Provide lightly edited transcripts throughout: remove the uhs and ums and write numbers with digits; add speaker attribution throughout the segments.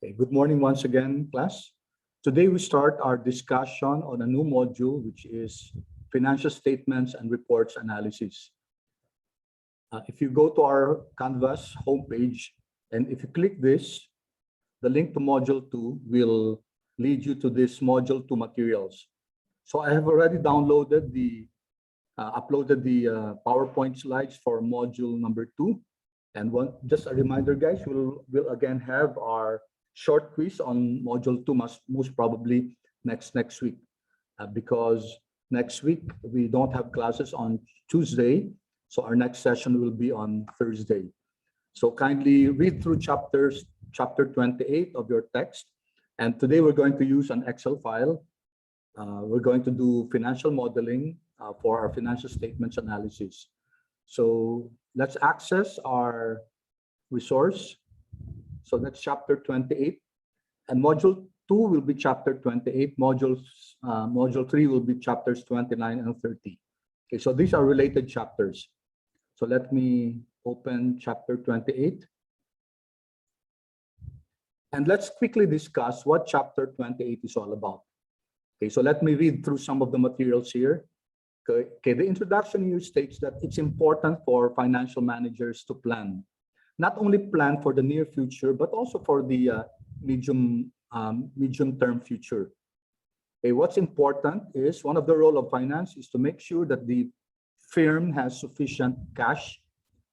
Speaker 1: Okay, good morning once again, class. Today we start our discussion on a new module, which is financial statements and reports analysis. If you go to our Canvas homepage, and if you click this, the link to module 2 will lead you to this module 2 materials. So I have already downloaded uploaded the PowerPoint slides for module number 2. And just a reminder, guys, we'll again have our short quiz on module 2 most probably next week, because next week we don't have classes on Tuesday, so our next session will be on Thursday. So kindly read through chapter 28 of your text, and today we're going to use an Excel file. We're going to do financial modeling for our financial statements analysis. So let's access our resource. So that's chapter 28, and module 2 will be chapter 28. Module 3 will be chapters 29 and 30. Okay, so these are related chapters. So let me open chapter 28. And let's quickly discuss what chapter 28 is all about. Okay, so let me read through some of the materials here. Okay, the introduction here states that it's important for financial managers to plan. Not only plan for the near future, but also for the medium-term future. Okay, what's important is one of the role of finance is to make sure that the firm has sufficient cash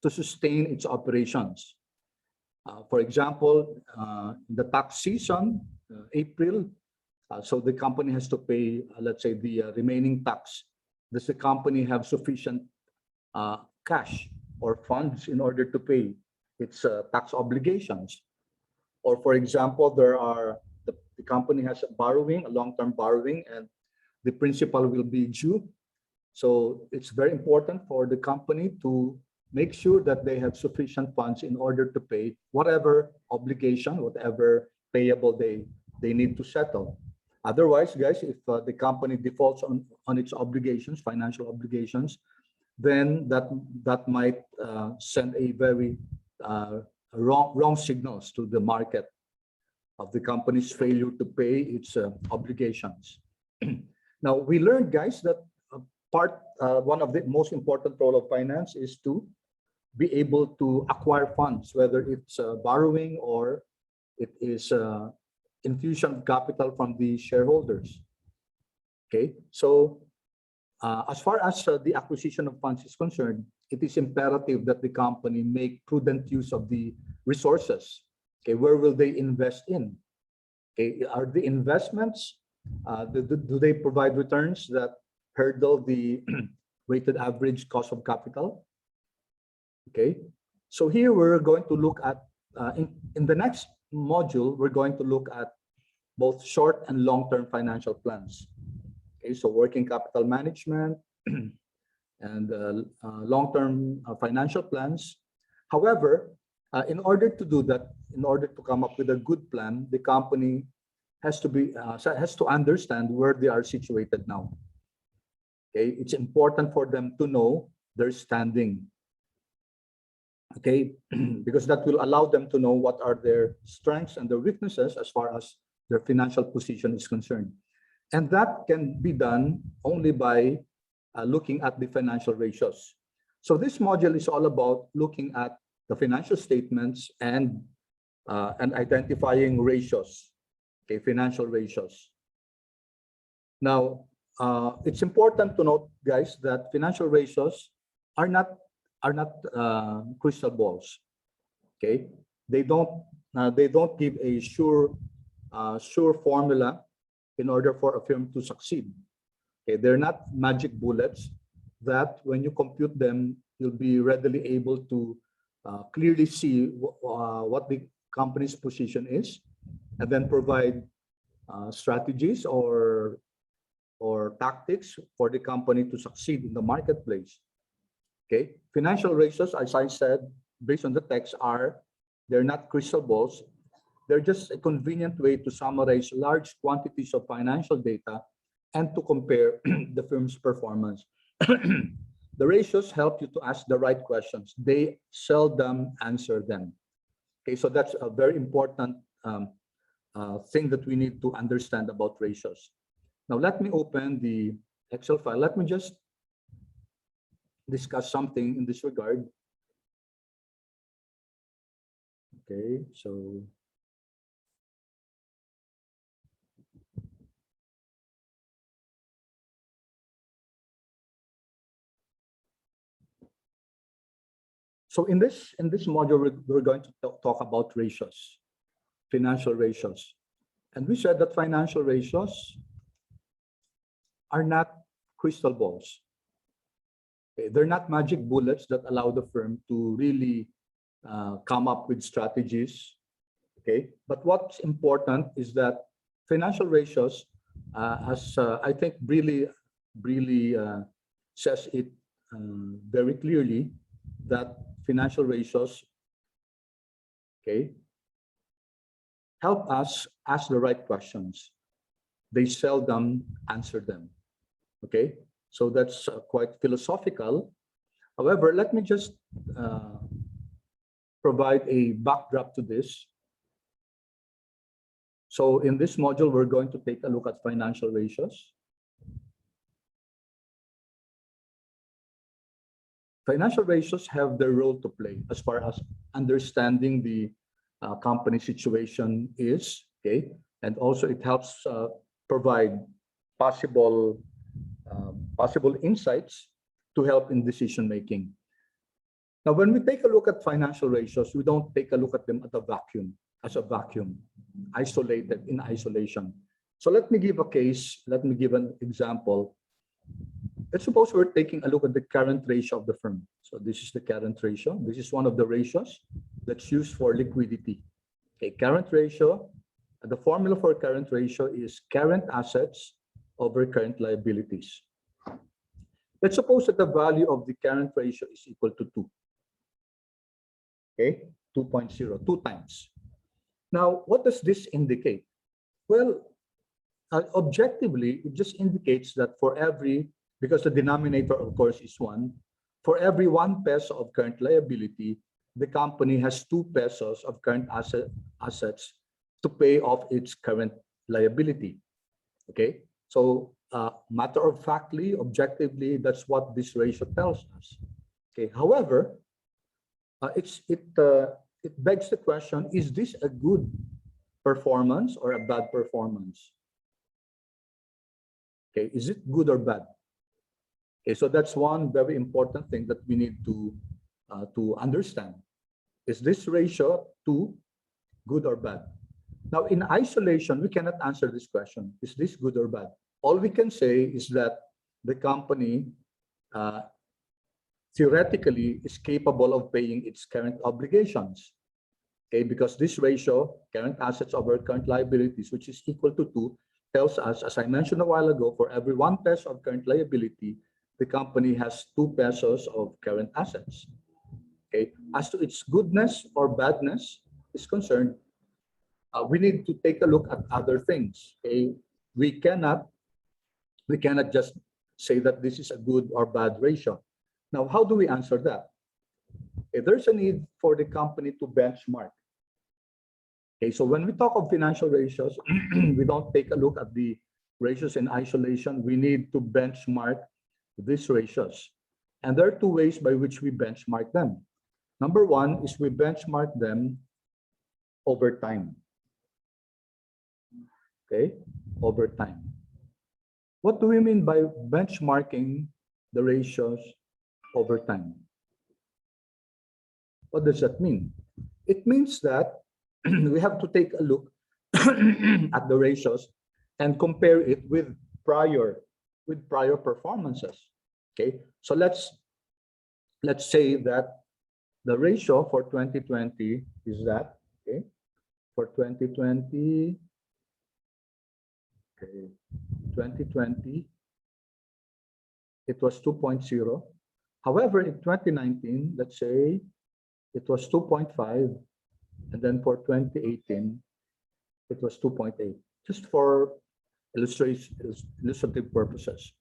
Speaker 1: to sustain its operations. For example, in the tax season, April, so the company has to pay, let's say, the remaining tax. Does the company have sufficient cash or funds in order to pay its tax obligations? Or for example, the company has a long-term borrowing, and the principal will be due. So it's very important for the company to make sure that they have sufficient funds in order to pay whatever obligation, whatever payable they need to settle. Otherwise, guys, if the company defaults on its obligations, financial obligations, then that might send a very wrong signals to the market of the company's failure to pay its obligations. Now, we learned, guys, that one of the most important role of finance is to be able to acquire funds, whether it's borrowing or it is infusion of capital from the shareholders. Okay, so as far as the acquisition of funds is concerned, it is imperative that the company make prudent use of the resources. Okay, where will they invest in? Okay, are the investments, do they provide returns that hurdle the weighted average cost of capital? Okay, so here we're going to look at, in the next module, we're going to look at both short and long-term financial plans. Okay, so working capital management and long-term financial plans. However, in order to do that, in order to come up with a good plan, the company has to understand where they are situated now. Okay, it's important for them to know their standing. Okay, because that will allow them to know what are their strengths and their weaknesses as far as their financial position is concerned. And that can be done only by looking at the financial ratios. So this module is all about looking at the financial statements and identifying ratios, okay, financial ratios. Now, it's important to note, guys, that financial ratios are not crystal balls. Okay, they don't give a sure formula in order for a firm to succeed. Okay, they're not magic bullets that when you compute them, you'll be readily able to clearly see what the company's position is, and then provide strategies or tactics for the company to succeed in the marketplace. Okay, financial ratios, as I said, based on the text, they're not crystal balls. They're just a convenient way to summarize large quantities of financial data and to compare the firm's performance. The ratios help you to ask the right questions. They seldom answer them. Okay, so that's a very important thing that we need to understand about ratios. Now, let me open the Excel file. Let me just discuss something in this regard. Okay, so in this module, we're going to talk about ratios, financial ratios. And we said that financial ratios are not crystal balls. Okay? They're not magic bullets that allow the firm to really come up with strategies. Okay, but what's important is that financial ratios, as I think really says it very clearly, that financial ratios, okay, help us ask the right questions. They seldom answer them. Okay, so that's quite philosophical. However, let me just provide a backdrop to this. So in this module, we're going to take a look at financial ratios. Financial ratios have their role to play as far as understanding the company situation is, okay? And also it helps provide possible insights to help in decision making. Now, when we take a look at financial ratios, we don't take a look at them as a vacuum, isolated in isolation. So let me give a case, let me give an example. Let's suppose we're taking a look at the current ratio of the firm. So this is the current ratio. This is one of the ratios that's used for liquidity. Okay, current ratio, the formula for current ratio is current assets over current liabilities. Let's suppose that the value of the current ratio is equal to 2. Okay, 2.0, 2 times. Now, what does this indicate? Well, objectively, it just indicates that for every, because the denominator, of course, is 1, for every 1 peso of current liability, the company has 2 pesos of current assets to pay off its current liability. Okay, so matter of factly, objectively, that's what this ratio tells us. Okay, however, it begs the question: is this a good performance or a bad performance? Okay, is it good or bad? Okay, so that's one very important thing that we need to understand. Is this ratio 2 good or bad? Now, in isolation, we cannot answer this question. Is this good or bad? All we can say is that the company theoretically is capable of paying its current obligations. Okay, because this ratio, current assets over current liabilities, which is equal to 2, tells us, as I mentioned a while ago, for every 1 peso of current liability, the company has 2 pesos of current assets. Okay, as to its goodness or badness is concerned, we need to take a look at other things. Okay, we cannot just say that this is a good or bad ratio. Now, how do we answer that? Okay, there's a need for the company to benchmark. Okay, so when we talk of financial ratios, we don't take a look at the ratios in isolation. We need to benchmark these ratios. And there are 2 ways by which we benchmark them. Number 1 is we benchmark them over time. Okay, over time. What do we mean by benchmarking the ratios over time? What does that mean? It means that we have to take a look at the ratios and compare it with prior performances. Okay, so let's say that the ratio for 2020 is that. Okay, for 2020. Okay, 2020, it was 2.0. However, in 2019, let's say it was 2.5, and then for 2018, it was 2.8, just for illustrative purposes.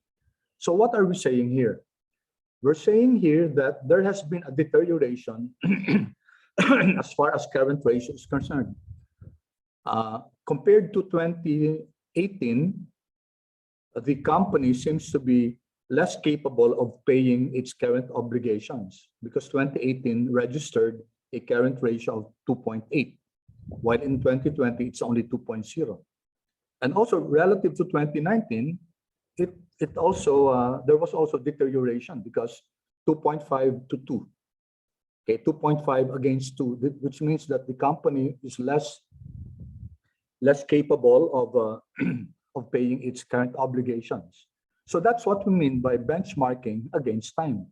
Speaker 1: So what are we saying here? We're saying here that there has been a deterioration as far as current ratio is concerned. Compared to 2018, the company seems to be less capable of paying its current obligations because 2018 registered a current ratio of 2.8, while in 2020 it's only 2.0. And also relative to 2019, it also there was also deterioration because 2.5 to 2. Okay, 2.5 against 2, which means that the company is less capable of of paying its current obligations. So that's what we mean by benchmarking against time.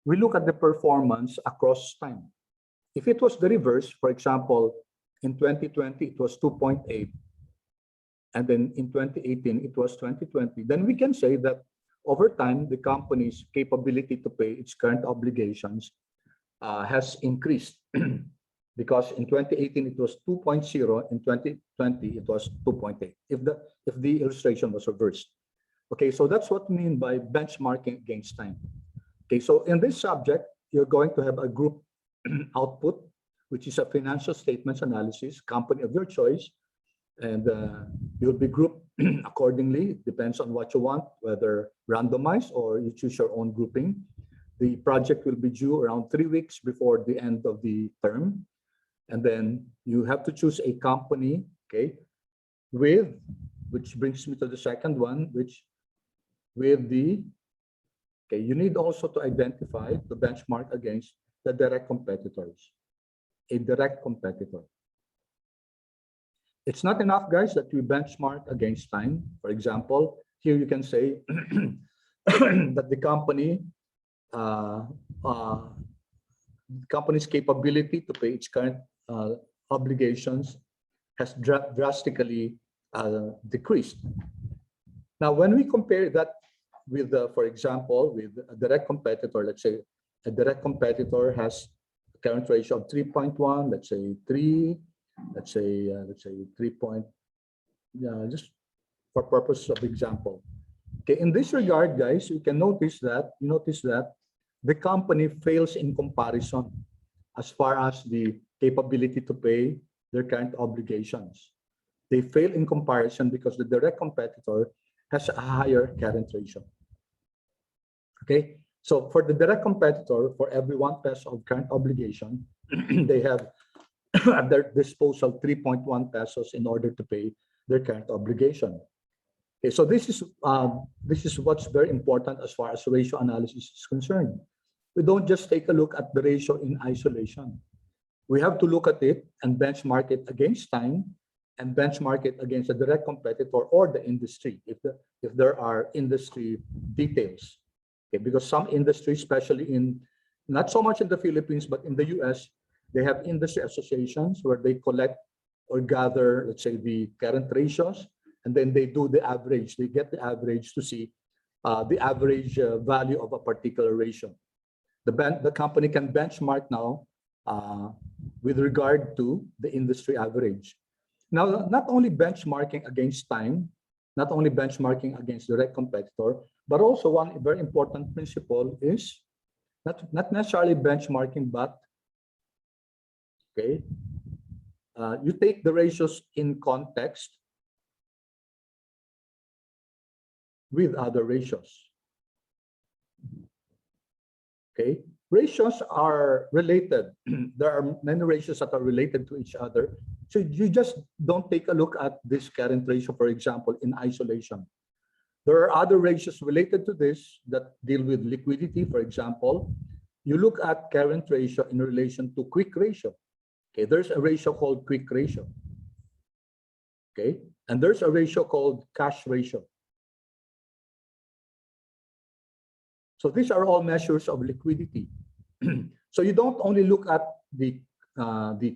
Speaker 1: We look at the performance across time. If it was the reverse, for example, in 2020 it was 2.8, and then in 2018 it was 2020, then we can say that over time the company's capability to pay its current obligations has increased because in 2018 it was 2.0, in 2020 it was 2.8, if the illustration was reversed. Okay, so that's what we mean by benchmarking against time. Okay, so in this subject, you're going to have a group output, which is a financial statements analysis, company of your choice, and you'll be grouped accordingly. Depends on what you want, whether randomized or you choose your own grouping. The project will be due around 3 weeks before the end of the term. And then you have to choose a company, okay, which brings me to the second one, you need also to identify the benchmark against the direct competitors, a direct competitor. It's not enough, guys, that you benchmark against time. For example, here you can say that the company's capability to pay its current obligations has drastically decreased. Now, when we compare that with, for example, with a direct competitor, let's say a direct competitor has a current ratio of 3.1, let's say 3, let's say 3 point, just for purpose of example. Okay, in this regard, guys, you can notice that the company fails in comparison as far as the capability to pay their current obligations. They fail in comparison because the direct competitor has a higher current ratio. Okay, so for the direct competitor, for every 1 peso of current obligation, they have at their disposal 3.1 pesos in order to pay their current obligation. Okay, so this is what's very important as far as ratio analysis is concerned. We don't just take a look at the ratio in isolation. We have to look at it and benchmark it against time and benchmark it against a direct competitor or the industry, if there are industry details. Okay, because some industries, especially in, not so much in the Philippines, but in the US, they have industry associations where they collect or gather, let's say, the current ratios, and then they do the average. They get the average to see the average value of a particular ratio. The company can benchmark now with regard to the industry average. Now, not only benchmarking against time, not only benchmarking against direct competitor, but also one very important principle is not necessarily benchmarking, but okay, you take the ratios in context with other ratios. Okay, ratios are related. There are many ratios that are related to each other. So you just don't take a look at this current ratio, for example, in isolation. There are other ratios related to this that deal with liquidity. For example, you look at current ratio in relation to quick ratio. Okay, there's a ratio called quick ratio. Okay, and there's a ratio called cash ratio. So these are all measures of liquidity. So you don't only look at the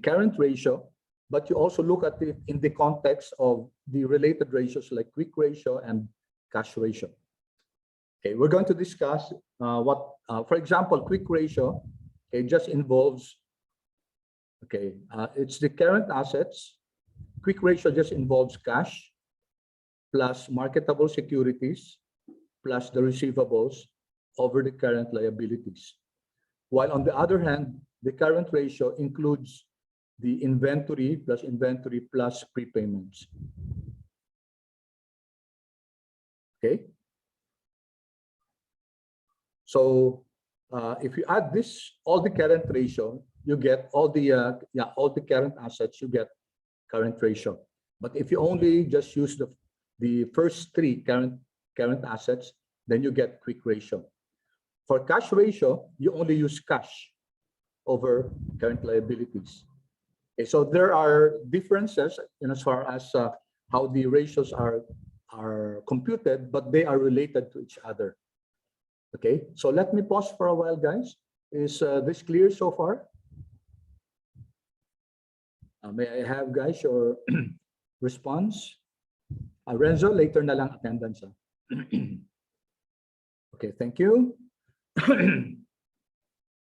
Speaker 1: current ratio, but you also look at it in the context of the related ratios like quick ratio and cash ratio. Okay, we're going to discuss for example, quick ratio. It just involves, okay, it's the current assets. Quick ratio just involves cash plus marketable securities plus the receivables over the current liabilities. While on the other hand, the current ratio includes the inventory plus prepayments. Okay. So if you add this, all the current ratio, you get all the current assets, you get current ratio. But if you only just use the first three current assets, then you get quick ratio. For cash ratio, you only use cash over current liabilities. Okay, so there are differences in as far as how the ratios are computed, but they are related to each other. Okay, so let me pause for a while, guys. Is this clear so far? May I have, guys, your response? Renzo, later na lang attendance. Okay, thank you.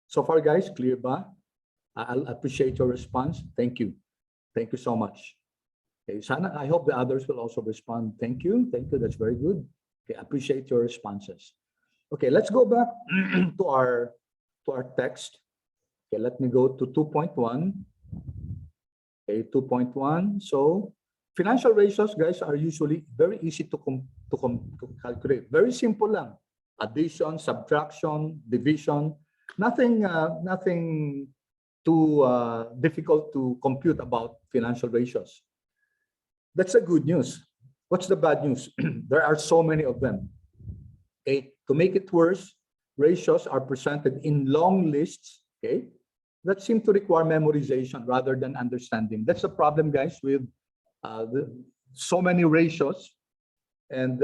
Speaker 1: So far, guys, clear ba? I'll appreciate your response. Thank you. Thank you so much. Okay, Sana, I hope the others will also respond. Thank you. Thank you. That's very good. Okay, appreciate your responses. Okay, let's go back to our text. Okay, let me go to 2.1. Okay, 2.1. So financial ratios, guys, are usually very easy to calculate. Very simple lang. Addition, subtraction, division. Nothing too difficult to compute about financial ratios. That's the good news. What's the bad news? There are so many of them. Okay, to make it worse, ratios are presented in long lists, okay, that seem to require memorization rather than understanding. That's the problem, guys, with so many ratios, and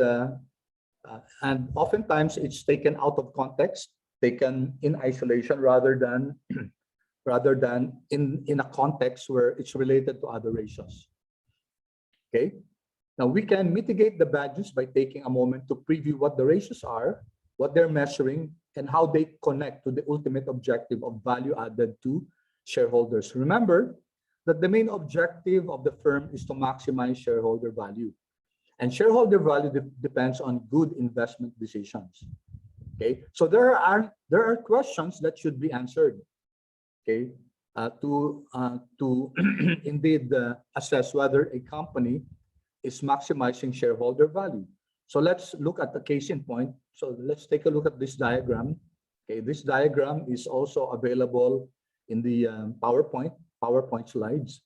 Speaker 1: oftentimes it's taken out of context, taken in isolation rather than in a context where it's related to other ratios. Okay. Now we can mitigate the bad news by taking a moment to preview what the ratios are, what they're measuring, and how they connect to the ultimate objective of value added to shareholders. Remember that the main objective of the firm is to maximize shareholder value. And shareholder value depends on good investment decisions. Okay, so there are questions that should be answered. Okay, to indeed assess whether a company is maximizing shareholder value. So let's look at the case in point. So let's take a look at this diagram. Okay, this diagram is also available in the PowerPoint slides.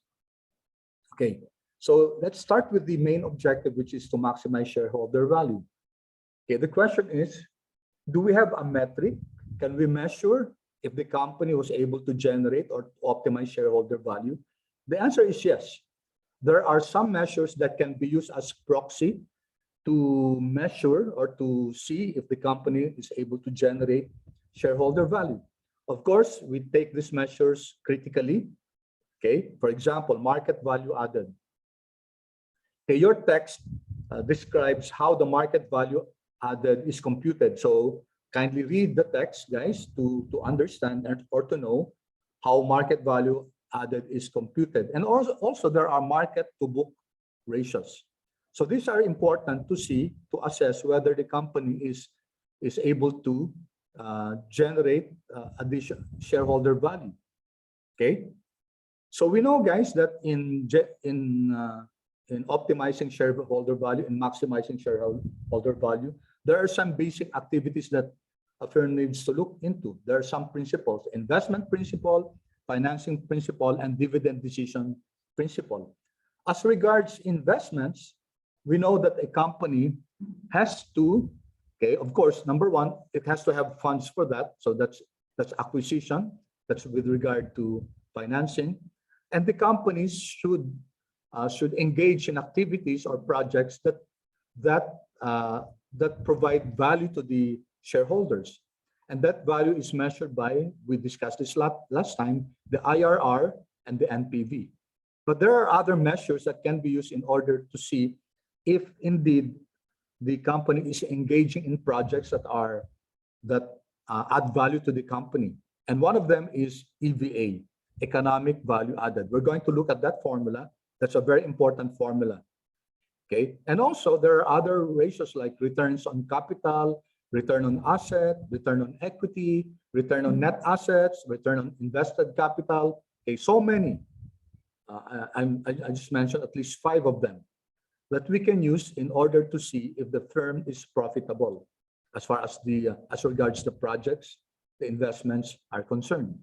Speaker 1: Okay, so let's start with the main objective, which is to maximize shareholder value. Okay, the question is, do we have a metric? Can we measure if the company was able to generate or optimize shareholder value? The answer is yes. There are some measures that can be used as proxy to measure or to see if the company is able to generate shareholder value. Of course, we take these measures critically. Okay, for example, market value added. Okay, your text describes how the market value added is computed. So kindly read the text, guys, to understand or to know how market value added is computed. And also there are market to book ratios. So these are important to see, to assess whether the company is able to generate additional shareholder value. Okay, so we know, guys, that in optimizing shareholder value and maximizing shareholder value, there are some basic activities that a firm needs to look into. There are some principles: investment principle, financing principle, and dividend decision principle. As regards investments, we know that a company has to, okay, of course, number one, it has to have funds for that. So that's acquisition. That's with regard to financing. And the companies should engage in activities or projects that provide value to the shareholders. And that value is measured by, we discussed this last time, the IRR and the NPV. But there are other measures that can be used in order to see if indeed the company is engaging in projects that add value to the company. And one of them is EVA, economic value added. We're going to look at that formula. That's a very important formula. Okay, and also there are other ratios like returns on capital, return on asset, return on equity, return on net assets, return on invested capital. Okay, so many. I just mentioned at least 5 of them that we can use in order to see if the firm is profitable as far as as regards the projects, the investments are concerned.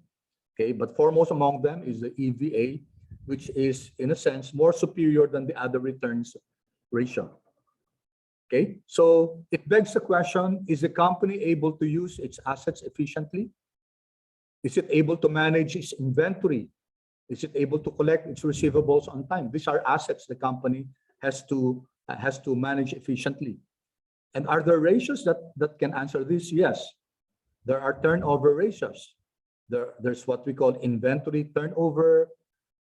Speaker 1: Okay, but foremost among them is the EVA, which is in a sense more superior than the other returns ratio. Okay, so it begs the question, is the company able to use its assets efficiently? Is it able to manage its inventory? Is it able to collect its receivables on time? These are assets the company has to manage efficiently. And are there ratios that can answer this? Yes. There are turnover ratios. There's what we call inventory turnover,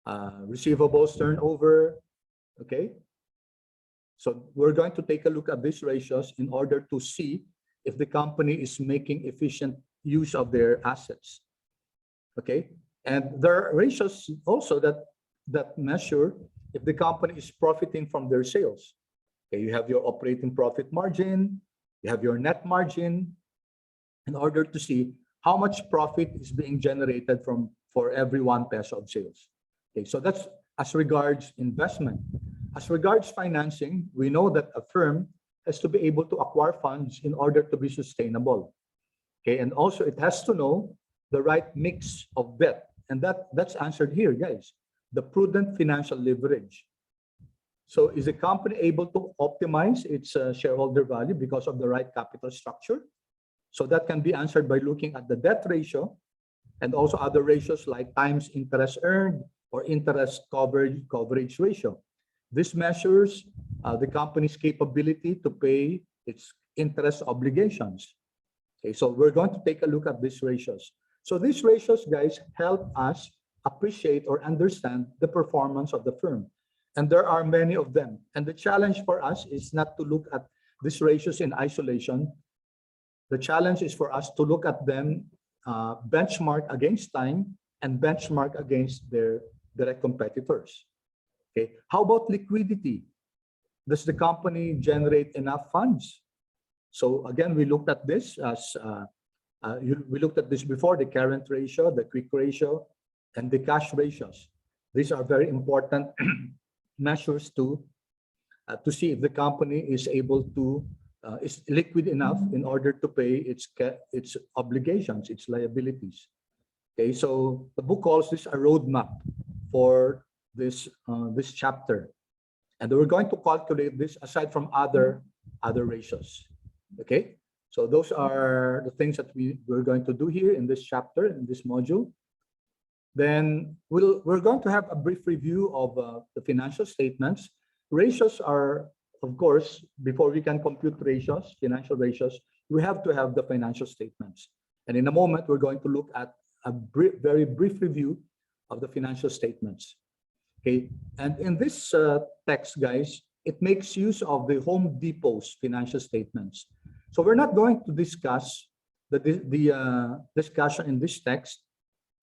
Speaker 1: receivables turnover. Okay. So we're going to take a look at these ratios in order to see if the company is making efficient use of their assets. Okay. And there are ratios also that measure if the company is profiting from their sales. Okay, you have your operating profit margin, you have your net margin, in order to see how much profit is being generated for every 1 peso of sales. Okay, so that's as regards investment. As regards financing, we know that a firm has to be able to acquire funds in order to be sustainable. Okay, and also it has to know the right mix of debt. And that's answered here, guys. The prudent financial leverage. So is the company able to optimize its shareholder value because of the right capital structure? So that can be answered by looking at the debt ratio and also other ratios like times interest earned or interest coverage ratio. This measures the company's capability to pay its interest obligations. Okay, so we're going to take a look at these ratios. So these ratios, guys, help us appreciate or understand the performance of the firm. And there are many of them. And the challenge for us is not to look at these ratios in isolation. The challenge is for us to look at them benchmark against time and benchmark against their direct competitors. Okay. How about liquidity? Does the company generate enough funds? So again, we looked at this as we looked at this before, the current ratio, the quick ratio, and the cash ratios. These are very important measures to see if the company is able to is liquid enough in order to pay its obligations, its liabilities. Okay, so the book calls this a roadmap for this this chapter, and we're going to calculate this aside from other ratios. Okay. So those are the things that we're going to do here in this chapter, in this module. Then we're going to have a brief review of the financial statements. Ratios are, of course, before we can compute ratios, financial ratios, we have to have the financial statements. And in a moment, we're going to look at a very brief review of the financial statements. Okay, and in this text, guys, it makes use of the Home Depot's financial statements. So we're not going to discuss the discussion in this text.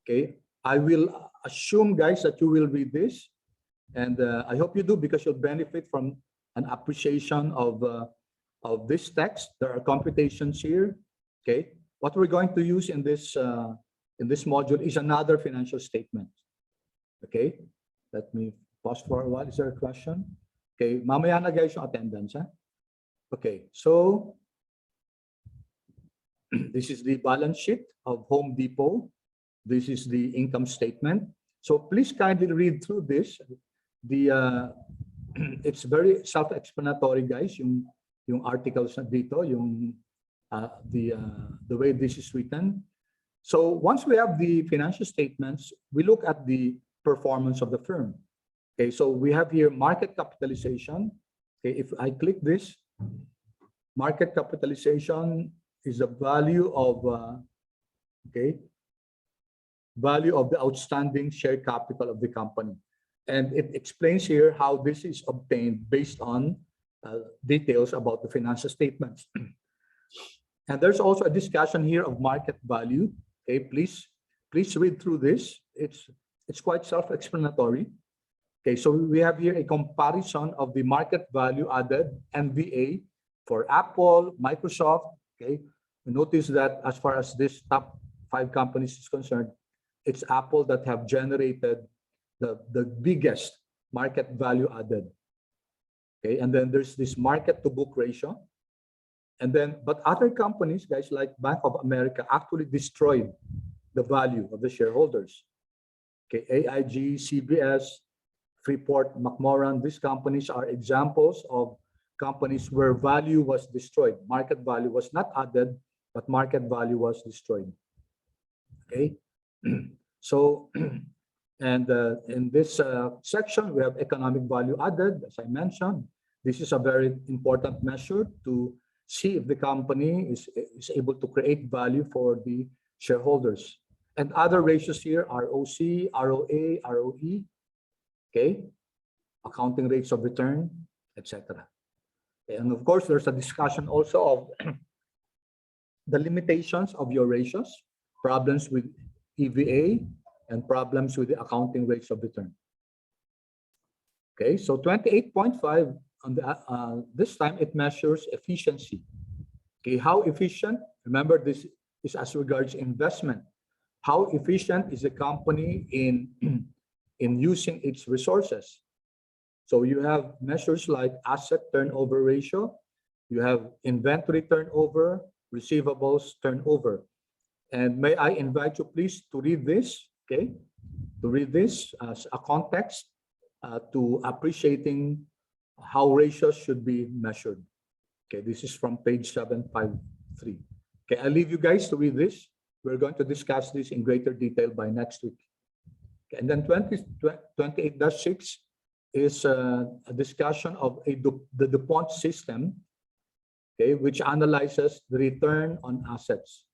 Speaker 1: Okay, I will assume, guys, that you will read this, and I hope you do because you'll benefit from an appreciation of this text. There are computations here. Okay, what we're going to use in this module is another financial statement. Okay, let me pause for a while. Is there a question? Okay, mamaya na guys yung attendance. Huh? Okay, so this is the balance sheet of Home Depot. This is the income statement. So please kindly read through this. It's very self-explanatory, guys. Yung articles na dito, the way this is written. So once we have the financial statements, we look at the performance of the firm. Okay, so we have here market capitalization. Okay, if I click this, market capitalization is the value of value of the outstanding share capital of the company, and it explains here how this is obtained based on details about the financial statements. And there's also a discussion here of market value. Okay, please read through this. It's quite self-explanatory. Okay, so we have here a comparison of the market value added MVA for Apple, Microsoft. Okay, notice that as far as this top 5 companies is concerned, it's Apple that have generated the biggest market value added. Okay, and then there's this market to book ratio. And then, but other companies, guys, like Bank of America actually destroyed the value of the shareholders. Okay, AIG, CBS, Freeport, McMoran, these companies are examples of companies where value was destroyed. Market value was not added, but market value was destroyed. Okay, so, and in this section, we have economic value added, as I mentioned. This is a very important measure to see if the company is able to create value for the shareholders. And other ratios here are ROC, ROA, ROE, okay, accounting rates of return, etc. And of course, there's a discussion also of the limitations of your ratios, problems with EVA, and problems with the accounting rates of return. Okay, so 28.5 on the this time it measures efficiency. Okay, how efficient? Remember, this is as regards investment. How efficient is the company in using its resources? So you have measures like asset turnover ratio, you have inventory turnover, receivables turnover. And may I invite you please to read this, okay? To read this as a context to appreciating how ratios should be measured. Okay, this is from page 753. Okay, I'll leave you guys to read this. We're going to discuss this in greater detail by next week. Okay, and then 28-6 is a discussion of the DuPont system, okay, which analyzes the return on assets.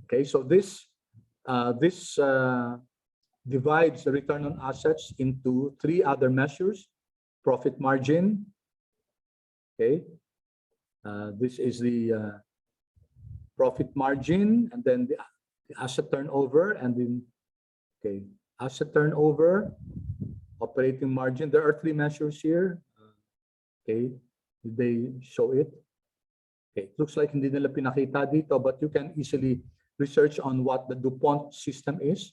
Speaker 1: Okay, so this divides the return on assets into 3 other measures: profit margin. Okay, this is the profit margin, and then the asset turnover, and then okay, asset turnover, operating margin. There are 3 measures here. Okay, did they show it? Okay, it looks like hindi nila pinakita dito, but you can easily research on what the DuPont system is.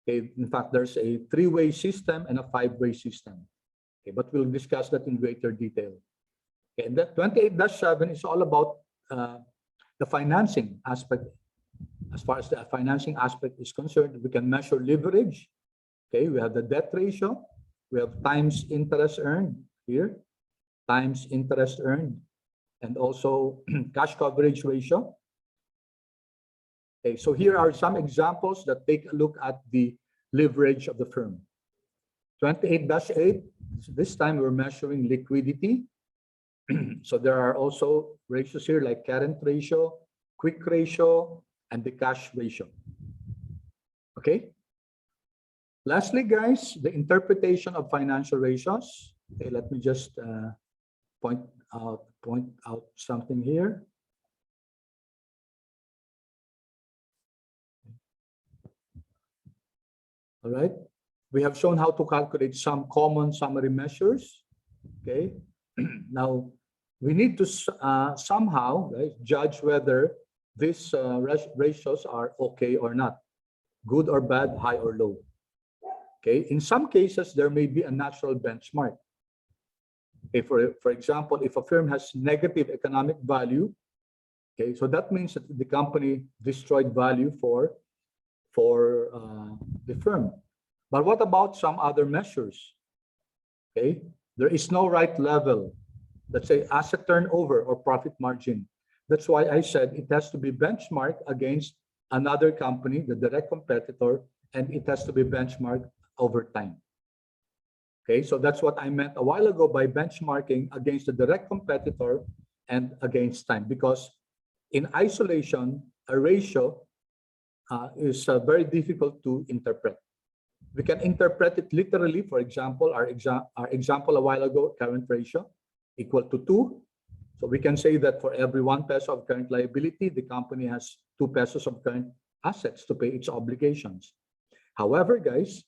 Speaker 1: Okay, in fact, there's a 3-way system and a 5-way system. Okay, but we'll discuss that in greater detail. Okay, and that 28-7 is all about the financing aspect. As far as the financing aspect is concerned, we can measure leverage. Okay, we have the debt ratio, we have times interest earned here, times interest earned, and also cash coverage ratio. Okay, so here are some examples that take a look at the leverage of the firm. 28-8, this time we're measuring liquidity. So there are also ratios here like current ratio, quick ratio, and the cash ratio. Okay. Lastly, guys, the interpretation of financial ratios. Okay, let me just point out something here. All right. We have shown how to calculate some common summary measures. Okay. Now, we need to somehow, right, judge whether these ratios are okay or not, good or bad, high or low. Okay. In some cases, there may be a natural benchmark. Okay. For example, if a firm has negative economic value, okay, so that means that the company destroyed value for the firm. But what about some other measures? Okay, there is no right level. Let's say asset turnover or profit margin. That's why I said it has to be benchmarked against another company, the direct competitor, and it has to be benchmarked over time. Okay, so that's what I meant a while ago by benchmarking against the direct competitor and against time, because in isolation, a ratio is very difficult to interpret. We can interpret it literally. For example, our example a while ago, current ratio equal to 2. So we can say that for every 1 peso of current liability, the company has 2 pesos of current assets to pay its obligations. However, guys,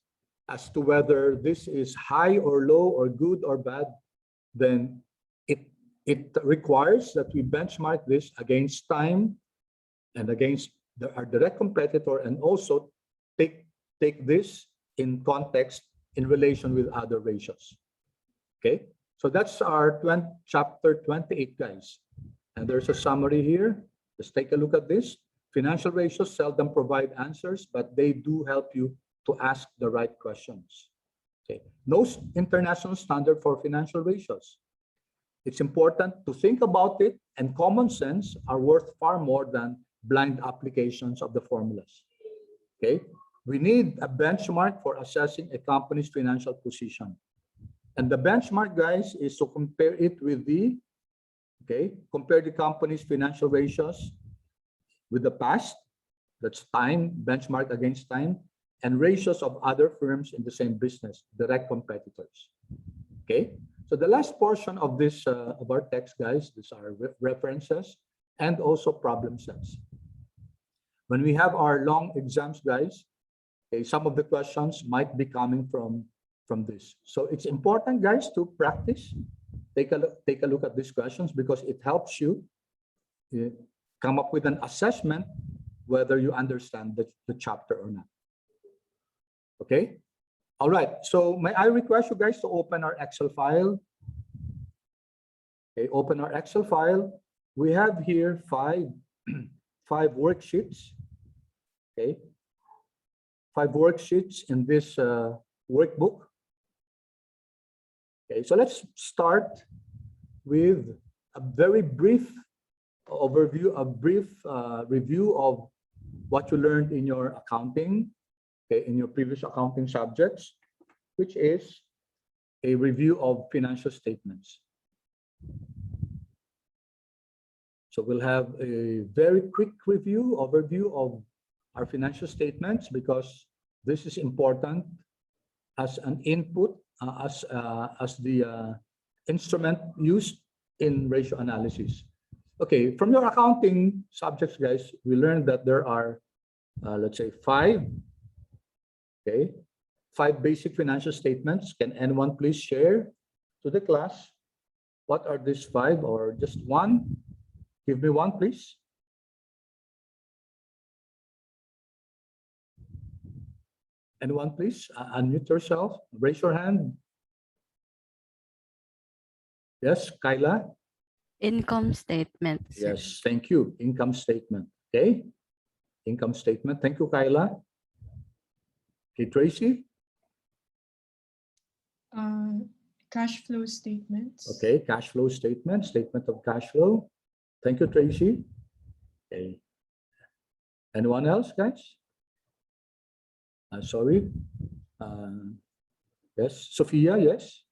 Speaker 1: as to whether this is high or low or good or bad, then it requires that we benchmark this against time and against our direct competitor, and also take this in context in relation with other ratios. Okay, so that's our chapter 28, guys. And there's a summary here. Just take a look at this. Financial ratios seldom provide answers, but they do help you to ask the right questions. Okay, no international standard for financial ratios. It's important to think about it, and common sense are worth far more than blind applications of the formulas. Okay, we need a benchmark for assessing a company's financial position. And the benchmark, guys, is to compare it with compare the company's financial ratios with the past, that's time, benchmark against time, and ratios of other firms in the same business, direct competitors. Okay, so the last portion of this of our text, guys, these are references and also problem sets. When we have our long exams, guys, okay, some of the questions might be coming from this. So it's important, guys, to practice. Take a look at these questions because it helps you come up with an assessment whether you understand the chapter or not. Okay. All right. So may I request you guys to open our Excel file? Okay, open our Excel file. We have here five worksheets. Okay. 5 worksheets in this workbook. Okay, so let's start with a very brief overview, a brief review of what you learned in your accounting, okay, in your previous accounting subjects, which is a review of financial statements. So we'll have a very quick overview of our financial statements because this is important as an input, as the instrument used in ratio analysis. Okay, from your accounting subjects, guys, we learned that there are, let's say, 5 basic financial statements. Can anyone please share to the class what are these 5 or just one? Give me one, please. Anyone, please? Unmute yourself. Raise your hand. Yes, Kyla?
Speaker 2: Income statement. Sir.
Speaker 1: Yes, thank you. Income statement. Okay. Income statement. Thank you, Kyla. Okay, Tracy?
Speaker 3: Cash flow statements.
Speaker 1: Okay, cash flow statement. Statement of cash flow. Thank you, Tracy. Okay. Anyone else, guys? Sorry. Yes, Sophia, yes.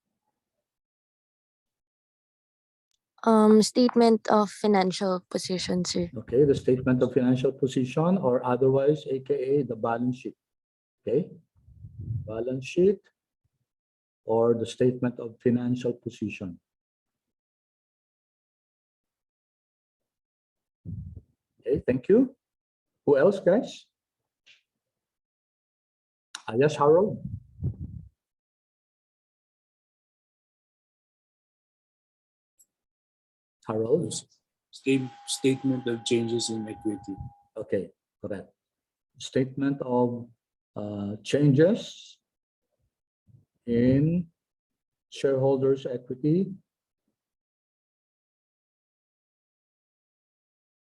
Speaker 4: Statement of financial position, sir.
Speaker 1: Okay, the statement of financial position or otherwise, aka the balance sheet. Okay, balance sheet or the statement of financial position. Okay, thank you. Who else, guys? Yes, Harold. Harold.
Speaker 5: Statement of changes in equity.
Speaker 1: Okay, correct. Statement of changes in shareholders' equity.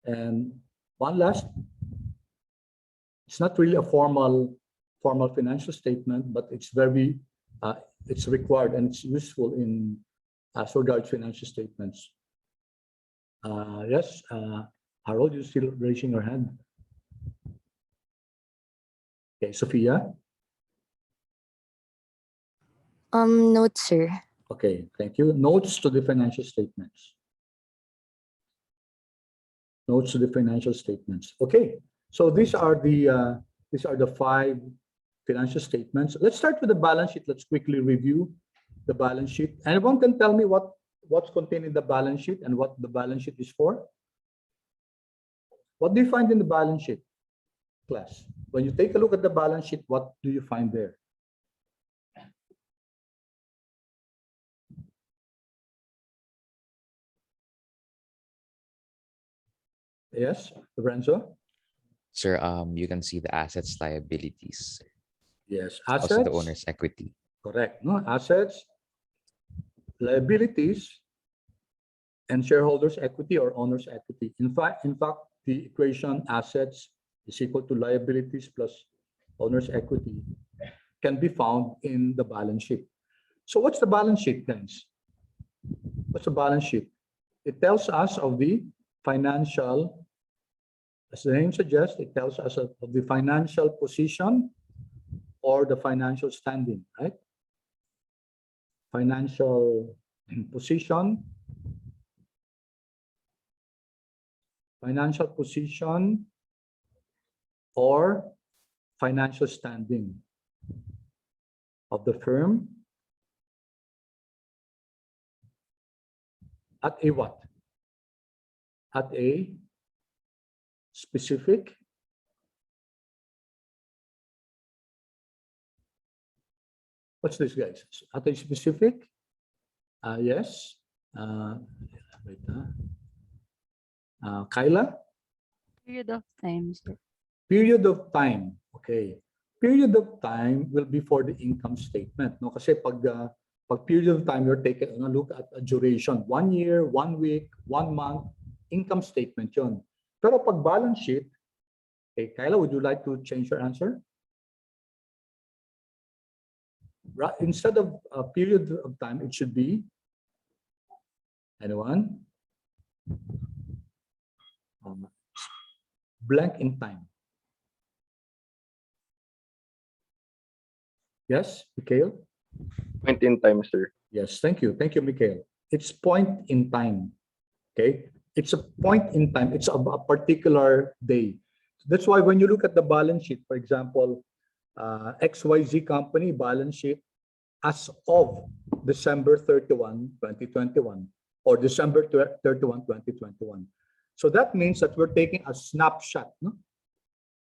Speaker 1: And one last, it's not really a formal financial statement, but it's very, it's required and it's useful in as regards financial statements. Yes, Harold, you're still raising your hand. Okay, Sophia.
Speaker 4: Notes, sir.
Speaker 1: Okay, thank you. Notes to the financial statements. Notes to the financial statements. Okay, so these are the 5 financial statements. Let's start with the balance sheet. Let's quickly review the balance sheet. Anyone can tell me what's contained in the balance sheet and what the balance sheet is for? What do you find in the balance sheet, class? When you take a look at the balance sheet, what do you find there? Yes, Lorenzo?
Speaker 6: Sir, you can see the assets, liabilities.
Speaker 1: Yes,
Speaker 6: Also
Speaker 1: assets.
Speaker 6: the owner's equity.
Speaker 1: Correct. No, assets, liabilities, and shareholders' equity or owner's equity. In fact, the equation assets is equal to liabilities plus owner's equity can be found in the balance sheet. So what's the balance sheet, guys? What's the balance sheet? It tells us of the financial, as the name suggests, it tells us of the financial position or the financial standing, right? Financial position, or financial standing of the firm at a what? At a specific what's this, guys? At a specific yes. Wait, Kyla?
Speaker 2: Period of time, sir.
Speaker 1: Period of time. Okay. Period of time will be for the income statement. No? Kasi pag period of time, you're taking a look at a duration. 1 year, 1 week, 1 month, income statement yon. Pero pag balance sheet, okay, Kyla, would you like to change your answer? Instead of a period of time, it should be, anyone? Blank in time. Yes, Mikhail?
Speaker 6: Point in time, sir.
Speaker 1: Yes, thank you. Thank you, Mikhail. It's point in time. Okay? It's a point in time. It's a particular day. That's why when you look at the balance sheet, for example, XYZ company balance sheet as of December 31, 2021, or December 31, 2021. So that means that we're taking a snapshot. No?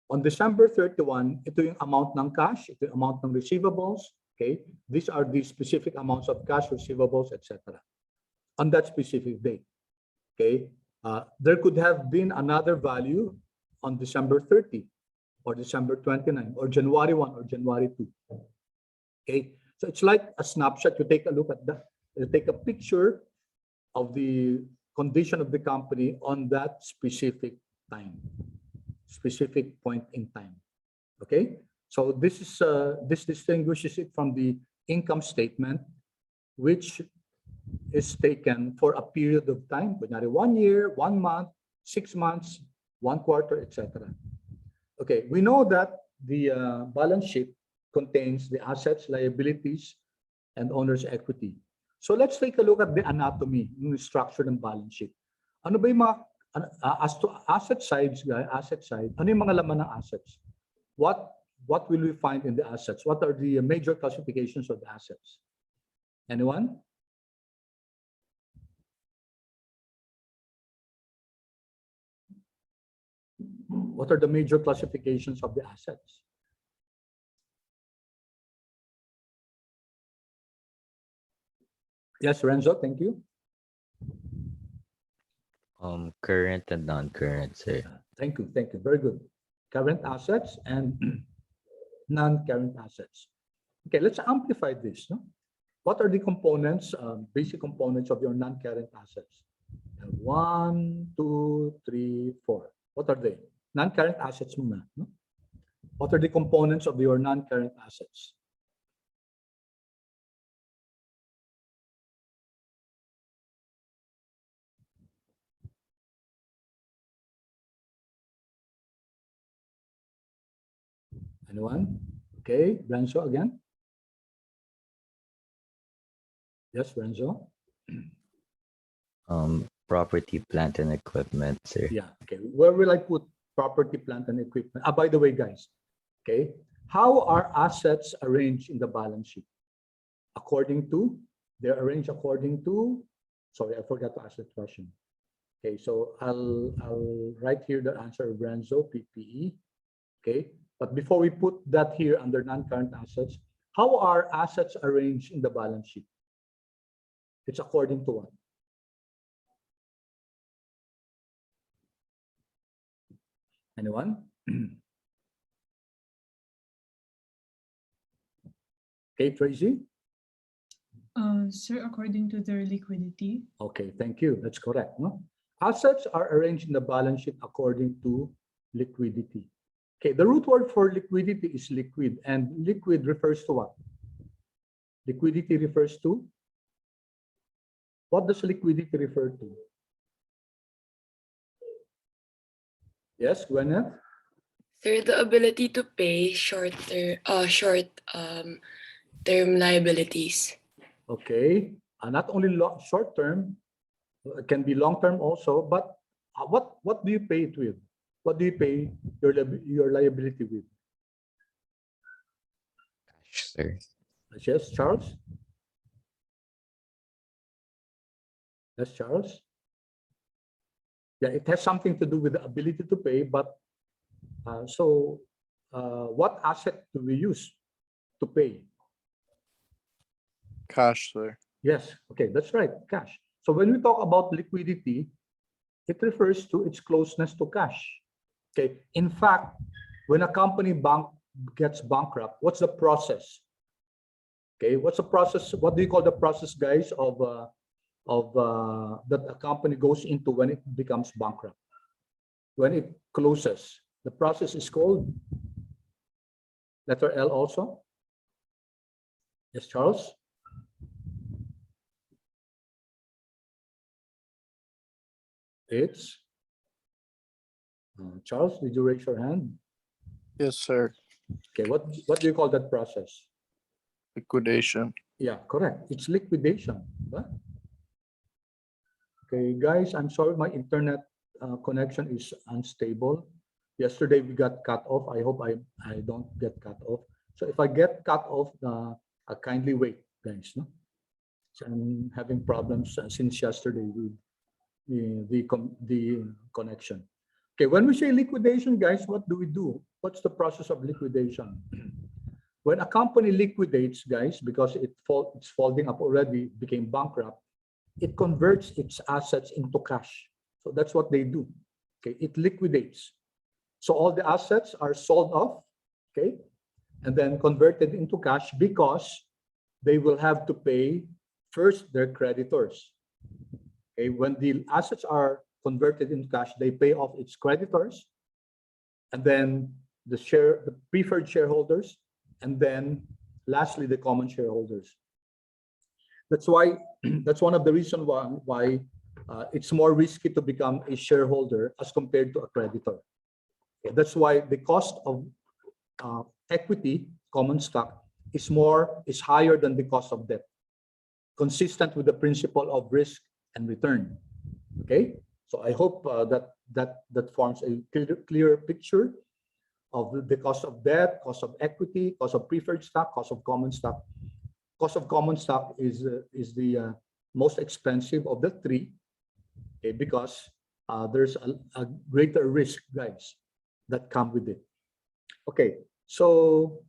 Speaker 1: On December 31, ito yung amount ng cash, ito yung amount ng receivables. Okay, these are the specific amounts of cash, receivables, etc. on that specific date. Okay, there could have been another value on December 30 or December 29 or January 1 or January 2. Okay, so it's like a snapshot. You take a look at that, you take a picture of the condition of the company on that specific time, specific point in time. Okay, so this is this distinguishes it from the income statement, which is taken for a period of time, but not 1 year, 1 month, 6 months, 1 quarter, etc. Okay, we know that the balance sheet contains the assets, liabilities, and owner's equity. So let's take a look at the anatomy, the structure ng balance sheet. Ano ba yung mga, as to asset side, ano yung mga laman ng assets? What will we find in the assets? What are the major classifications of the assets? Anyone? What are the major classifications of the assets? Yes, Renzo, thank you.
Speaker 7: Current and non-current, sir.
Speaker 1: Thank you, very good. Current assets and non-current assets. Okay, let's amplify this. No? What are the components, basic components of your non-current assets? 1, 2, 3, 4. What are they? Non-current assets muna. No? What are the components of your non-current assets? Anyone? Okay, Renzo again. Yes, Renzo.
Speaker 7: Property, plant, and equipment, sir.
Speaker 1: Yeah, okay. Where will I put property, plant, and equipment? By the way, guys, okay, how are assets arranged in the balance sheet? According to, they're arranged according to, sorry, I forgot to ask that question. Okay, so I'll write here the answer of Renzo, PPE. Okay, but before we put that here under non-current assets, how are assets arranged in the balance sheet? It's according to what? Anyone? K33?
Speaker 3: Sir, according to their liquidity.
Speaker 1: Okay, thank you. That's correct. No? Assets are arranged in the balance sheet according to liquidity. Okay, the root word for liquidity is liquid, and liquid refers to what? Liquidity refers to? What does liquidity refer to? Yes, Gwyneth?
Speaker 8: Sir, the ability to pay term liabilities.
Speaker 1: Okay, not only short term, it can be long term also, but what do you pay it with? What do you pay your liability with?
Speaker 7: Cash, sir.
Speaker 1: Yes, Charles? Yes, Charles? Yeah, it has something to do with the ability to pay, but what asset do we use to pay?
Speaker 9: Cash, sir.
Speaker 1: Yes, okay, that's right, cash. So when we talk about liquidity, it refers to its closeness to cash. Okay, in fact, when a company gets bankrupt, what's the process? Okay, what's the process? What do you call the process, guys, of that a company goes into when it becomes bankrupt? When it closes, the process is called letter L also. Yes, Charles? It's Charles, did you raise your hand?
Speaker 9: Yes, sir.
Speaker 1: Okay, what do you call that process?
Speaker 9: Liquidation.
Speaker 1: Yeah, correct. It's liquidation. Huh? Okay, guys, I'm sorry my internet connection is unstable. Yesterday we got cut off. I hope I don't get cut off. So if I get cut off, kindly wait, guys. No? So I'm having problems since yesterday with the connection. Okay, when we say liquidation, guys, what do we do? What's the process of liquidation? When a company liquidates, guys, because it's folding up already, became bankrupt, it converts its assets into cash. So that's what they do. Okay, it liquidates. So all the assets are sold off, okay, and then converted into cash because they will have to pay first their creditors. Okay, when the assets are converted into cash, they pay off its creditors, and then the preferred shareholders, and then lastly the common shareholders. That's why that's one of the reasons why it's more risky to become a shareholder as compared to a creditor. Okay, that's why the cost of equity, common stock, is higher than the cost of debt, consistent with the principle of risk and return. Okay, so I hope that forms a clear picture of the cost of debt, cost of equity, cost of preferred stock, cost of common stock. Cost of common stock is the most expensive of the three, okay, because there's a greater risk, guys, that come with it. Okay, so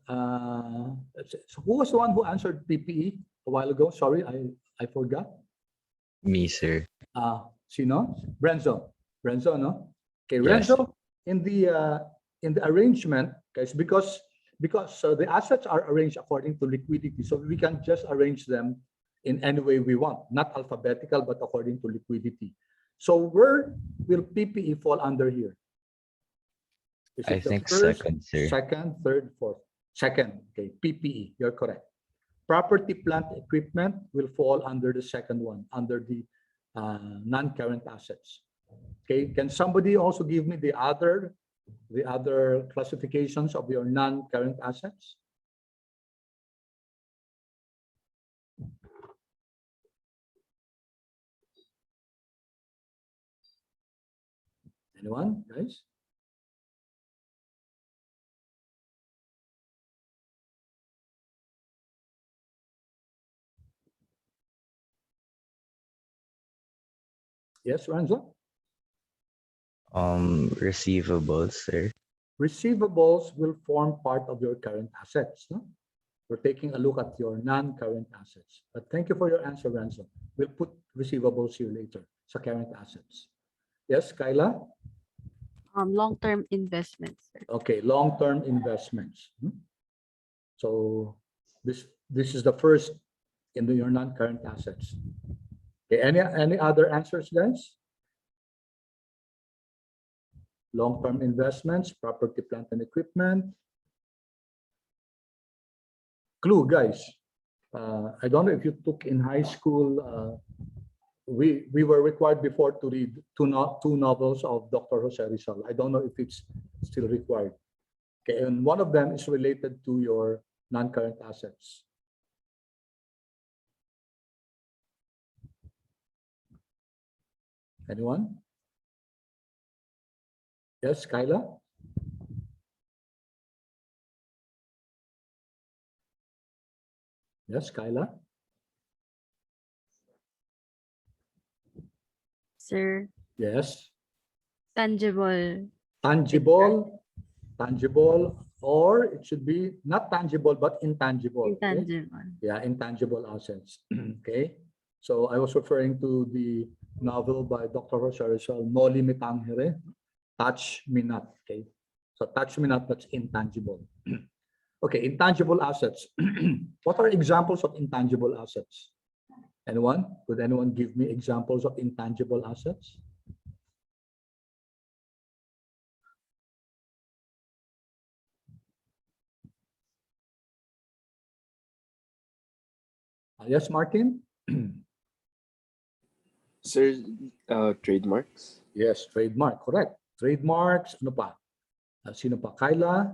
Speaker 1: who was the one who answered PPE a while ago? Sorry, I forgot.
Speaker 7: Me, sir.
Speaker 1: Sino? Renzo, no? Okay,
Speaker 7: Yes.
Speaker 1: Renzo, in the arrangement, guys, because the assets are arranged according to liquidity, so we can just arrange them in any way we want, not alphabetical, but according to liquidity. So where will PPE fall under here? Is
Speaker 7: I
Speaker 1: it the
Speaker 7: think
Speaker 1: first,
Speaker 7: second, sir.
Speaker 1: second, third, fourth? Second, okay, PPE, you're correct. Property, plant, equipment will fall under the second one, under the non-current assets. Okay, can somebody also give me the other classifications of your non-current assets? Anyone, guys? Yes, Renzo?
Speaker 7: Receivables, sir.
Speaker 1: Receivables will form part of your current assets. No? We're taking a look at your non-current assets. But thank you for your answer, Renzo. We'll put receivables here later, so current assets. Yes, Kyla?
Speaker 2: Long-term investments, sir.
Speaker 1: Okay, long-term investments. So This is the first in your non-current assets. Okay, any other answers, guys? Long-term investments, property, plant, and equipment. Clue, guys. I don't know if you took in high school. We were required before to read two novels of Dr. Jose Rizal. I don't know if it's still required. Okay, and one of them is related to your non-current assets. Anyone? Yes, Kyla? Yes, Kyla?
Speaker 2: Sir,
Speaker 1: Yes.
Speaker 2: tangible.
Speaker 1: Tangible, or it should be not tangible, but intangible. Okay?
Speaker 2: Intangible.
Speaker 1: Yeah, intangible assets. Okay. So I was referring to the novel by Dr. Jose Rizal, Noli Me Tangere, Touch Me Not. Okay. So touch me not, that's intangible. Okay, intangible assets. What are examples of intangible assets? Anyone? Could anyone give me examples of intangible assets? Yes, Martin?
Speaker 6: Sir, trademarks.
Speaker 1: Yes, trademark, correct. Trademarks, ano pa? Sino pa? Kyla?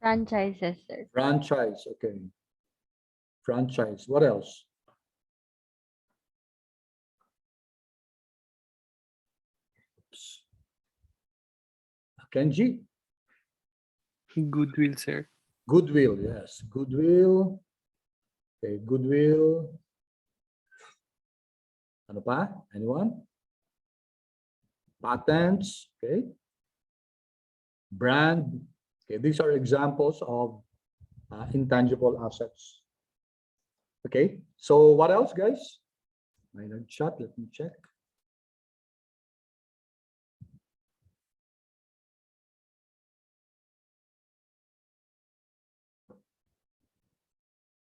Speaker 2: Franchises, sir.
Speaker 1: Franchise, okay. Franchise, what else? Oops. Kenji?
Speaker 9: Goodwill, sir.
Speaker 1: Goodwill, yes. Goodwill. Okay, goodwill. Ano pa? Anyone? Patents, okay. Brand. Okay, these are examples of intangible assets. Okay, so what else, guys? Minor chat, let me check.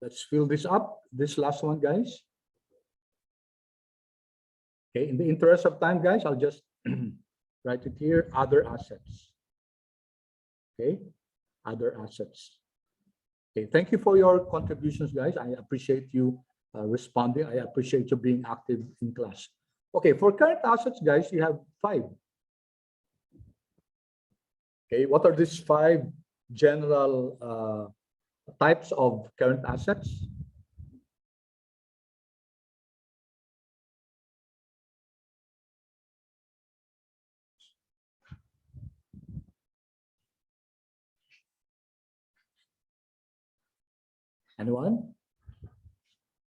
Speaker 1: Let's fill this up, this last one, guys. Okay, in the interest of time, guys, I'll just write it here, other assets. Okay, other assets. Okay, thank you for your contributions, guys. I appreciate you responding. I appreciate you being active in class. Okay, for current assets, guys, you have 5. Okay, what are these 5 general types of current assets? Anyone?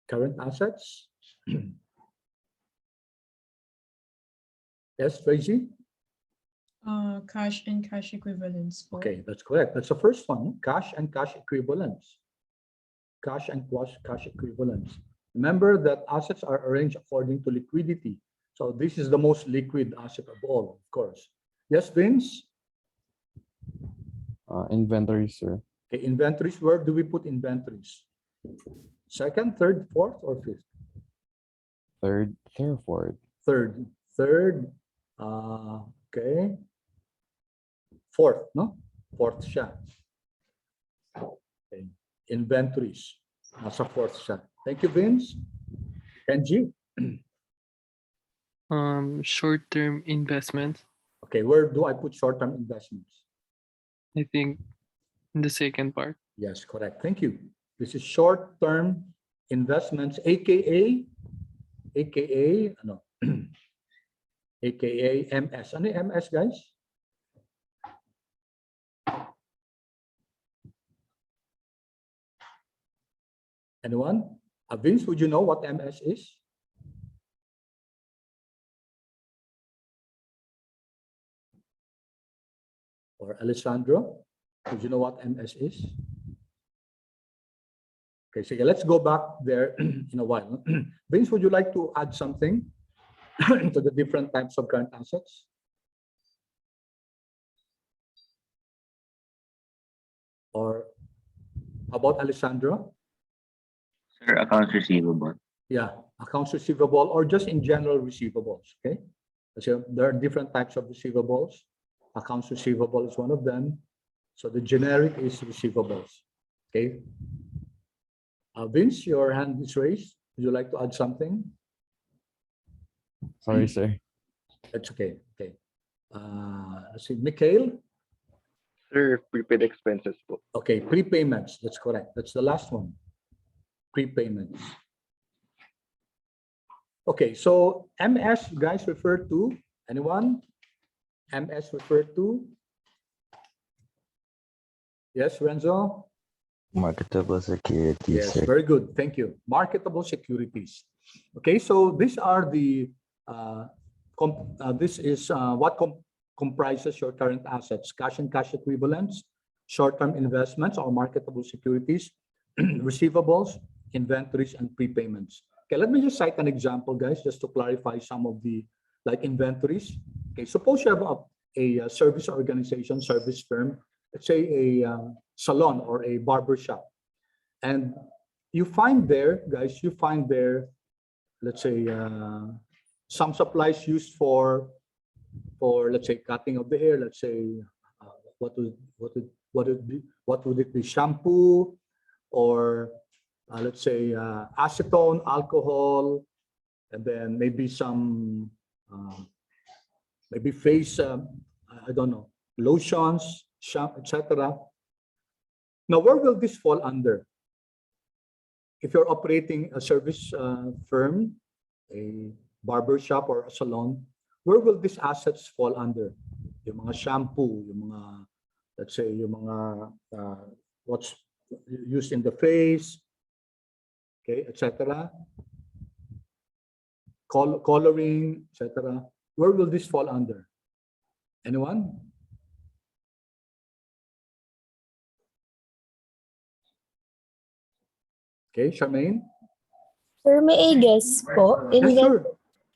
Speaker 1: Current assets? Yes, Tracy?
Speaker 3: Cash and cash equivalents. Po.
Speaker 1: Okay, that's correct. That's the first one, cash and cash equivalents. Cash and cash equivalents. Remember that assets are arranged according to liquidity. So this is the most liquid asset of all, of course. Yes, Vince?
Speaker 10: Inventory, sir.
Speaker 1: Okay, inventories, where do we put inventories? Second, third, fourth, or fifth?
Speaker 10: Third, fourth.
Speaker 1: Third, okay. Fourth, no? Fourth siya. Okay. Inventories. Nasa fourth siya. Thank you, Vince. Kenji?
Speaker 9: Short-term investments.
Speaker 1: Okay, where do I put short-term investments?
Speaker 9: I think in the second part.
Speaker 1: Yes, correct. Thank you. This is short-term investments, aka ano? aka MS. Ano yung MS, guys? Anyone? Vince, would you know what MS is? Or Alessandro, would you know what MS is? Okay, so let's go back there in a while. Vince, would you like to add something to the different types of current assets? Or how about Alessandro?
Speaker 11: Sir, accounts receivable.
Speaker 1: Yeah, accounts receivable or just in general receivables, okay? So there are different types of receivables. Accounts receivable is one of them. So the generic is receivables, okay? Vince, your hand is raised. Would you like to add something?
Speaker 10: Sorry, sir.
Speaker 1: That's okay, okay. Let's see, Mikhail?
Speaker 6: Sir, prepaid expenses po.
Speaker 1: Okay, prepayments, that's correct. That's the last one. Prepayments. Okay, so MS, guys, refer to anyone? MS refer to? Yes, Renzo?
Speaker 7: Marketable securities,
Speaker 1: Yes,
Speaker 7: sir.
Speaker 1: very good. Thank you. Marketable securities. Okay, so these are the, this is what comprises your current assets: cash and cash equivalents, short-term investments or marketable securities, receivables, inventories, and prepayments. Okay, let me just cite an example, guys, just to clarify some of the like inventories. Okay, suppose you have a service organization, service firm, let's say a salon or a barber shop, and you find there, guys, you find there, let's say, some supplies used for let's say cutting of the hair. Let's say, what would it be? Shampoo, or let's say acetone, alcohol, and then maybe some maybe face, I don't know, lotions, shampoo, etc. Now, where will this fall under? If you're operating a service firm, a barber shop or a salon, where will these assets fall under? Yung mga shampoo, yung mga, let's say, yung mga what's used in the face, okay, etc. Coloring, etc. Where will this fall under? Anyone? Okay, Charmaine?
Speaker 12: Sir, may I guess po?
Speaker 1: Yes, sure.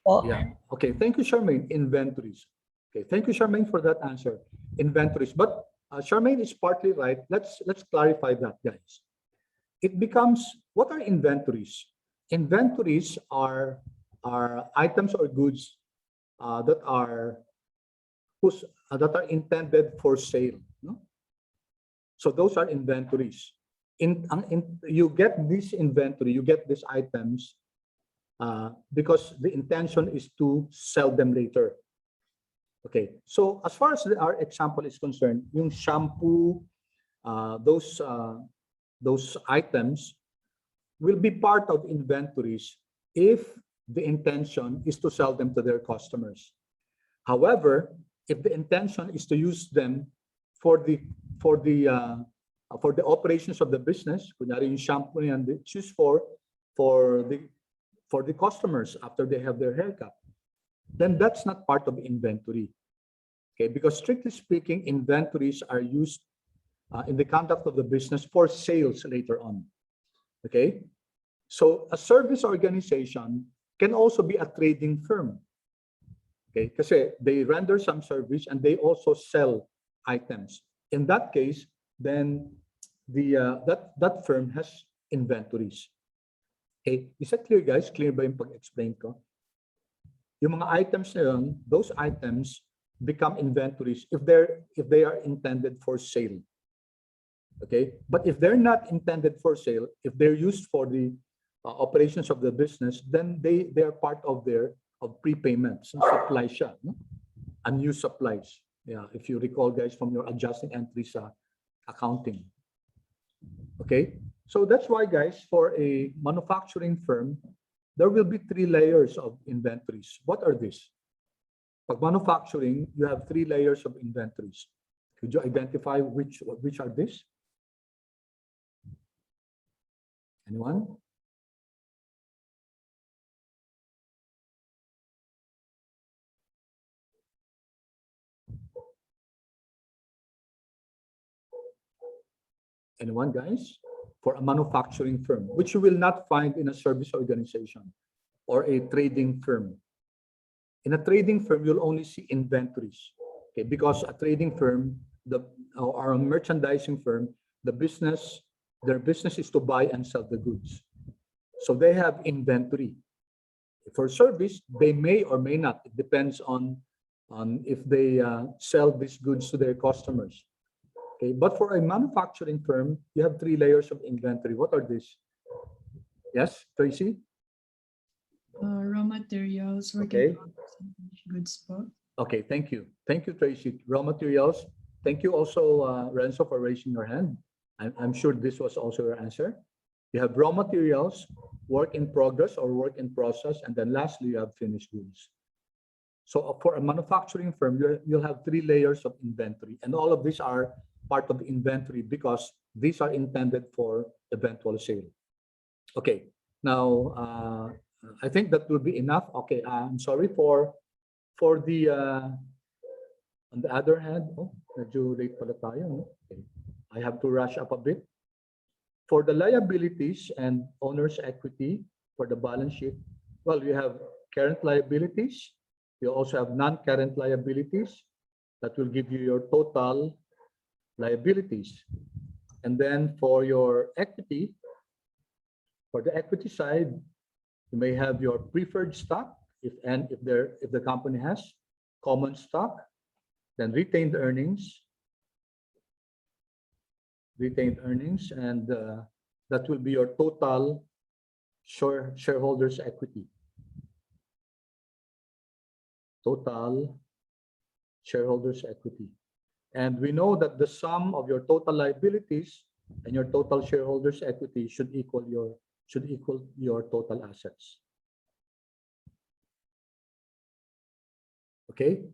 Speaker 12: Po.
Speaker 1: Yeah. Okay. Thank you, Charmaine. Inventories. Okay. Thank you, Charmaine, for that answer. Inventories. But Charmaine is partly right. Let's clarify that, guys. It becomes, what are inventories? Inventories are items or goods that are intended for sale. No? So those are inventories. You get this inventory, you get these items because the intention is to sell them later. Okay, so as far as our example is concerned, yung shampoo, those items will be part of inventories if the intention is to sell them to their customers. However, if the intention is to use them for the operations of the business, kunyari yung shampoo yan, it's used for the customers after they have their haircut, then that's not part of inventory. Okay, because strictly speaking, inventories are used in the conduct of the business for sales later on. Okay, so a service organization can also be a trading firm. Okay, kasi they render some service and they also sell items. In that case, then that firm has inventories. Okay, is that clear, guys? Clear ba yung pag-explain ko? Yung mga items na yun, those items become inventories if they are intended for sale. Okay, but if they're not intended for sale, if they're used for the operations of the business, then they are part of prepayments and supplies siya, no? Unused supplies. Yeah, if you recall, guys, from your adjusting entries accounting. Okay, so that's why, guys, for a manufacturing firm, there will be 3 layers of inventories. What are these? Pag manufacturing, you have 3 layers of inventories. Could you identify which are these? Anyone? Anyone, guys? For a manufacturing firm, which you will not find in a service organization or a trading firm. In a trading firm, you'll only see inventories. Okay, because a trading firm, or a merchandising firm, their business is to buy and sell the goods. So they have inventory. For service, they may or may not. It depends on if they sell these goods to their customers. Okay, but for a manufacturing firm, you have 3 layers of inventory. What are these? Yes, Tracy?
Speaker 3: Raw materials, work
Speaker 1: Okay.
Speaker 3: in progress, and finished goods po.
Speaker 1: Okay, thank you. Thank you, Tracy. Raw materials. Thank you also, Renzo, for raising your hand. I'm sure this was also your answer. You have raw materials, work in progress or work in process, and then lastly, you have finished goods. So for a manufacturing firm, you'll have 3 layers of inventory, and all of these are part of the inventory because these are intended for eventual sale. Okay, now I think that will be enough. Okay, I'm sorry for the on the other hand, medyo late pala tayo, no? Okay. I have to rush up a bit. For the liabilities and owner's equity for the balance sheet, well, you have current liabilities. You also have non-current liabilities that will give you your total liabilities. And then for your equity, for the equity side, you may have your preferred stock if the company has common stock, then retained earnings, and that will be your total shareholders equity. Total shareholders equity. And we know that the sum of your total liabilities and your total shareholders equity should equal your total assets. Okay,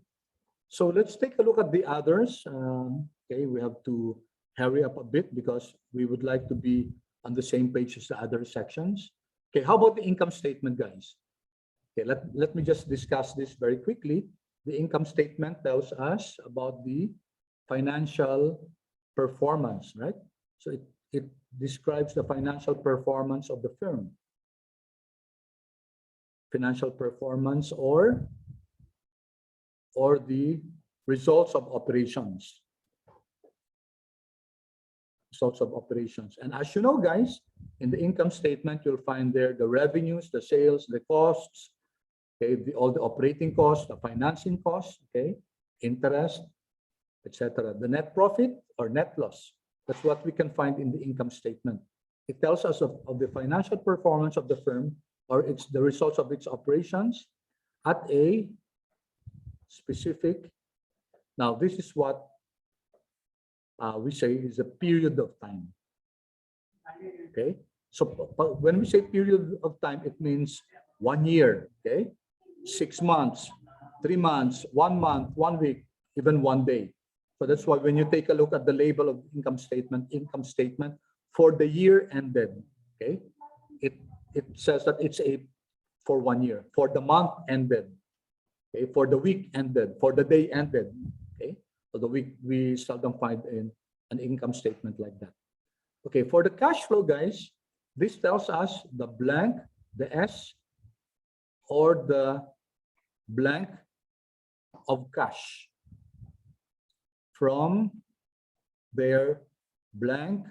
Speaker 1: so let's take a look at the others. Okay, we have to hurry up a bit because we would like to be on the same page as the other sections. Okay, how about the income statement, guys? Okay, let me just discuss this very quickly. The income statement tells us about the financial performance, right? So it describes the financial performance of the firm. Financial performance or the results of operations. Results of operations. And as you know, guys, in the income statement, you'll find there the revenues, the sales, the costs, okay, all the operating costs, the financing costs, okay, interest, etc. The net profit or net loss. That's what we can find in the income statement. It tells us of the financial performance of the firm, or it's the results of its operations at a specific. Now, this is what we say is a period of time. Okay, so when we say period of time, it means 1 year, okay, 6 months, 3 months, 1 month, 1 week, even 1 day. So that's why when you take a look at the label of income statement for the year ended, okay, it says that it's for 1 year, for the month ended, okay, for the week ended, for the day ended, okay. So the week, we seldom find in an income statement like that. Okay, for the cash flow, guys, this tells us the blank, the S, or the blank of cash from their blank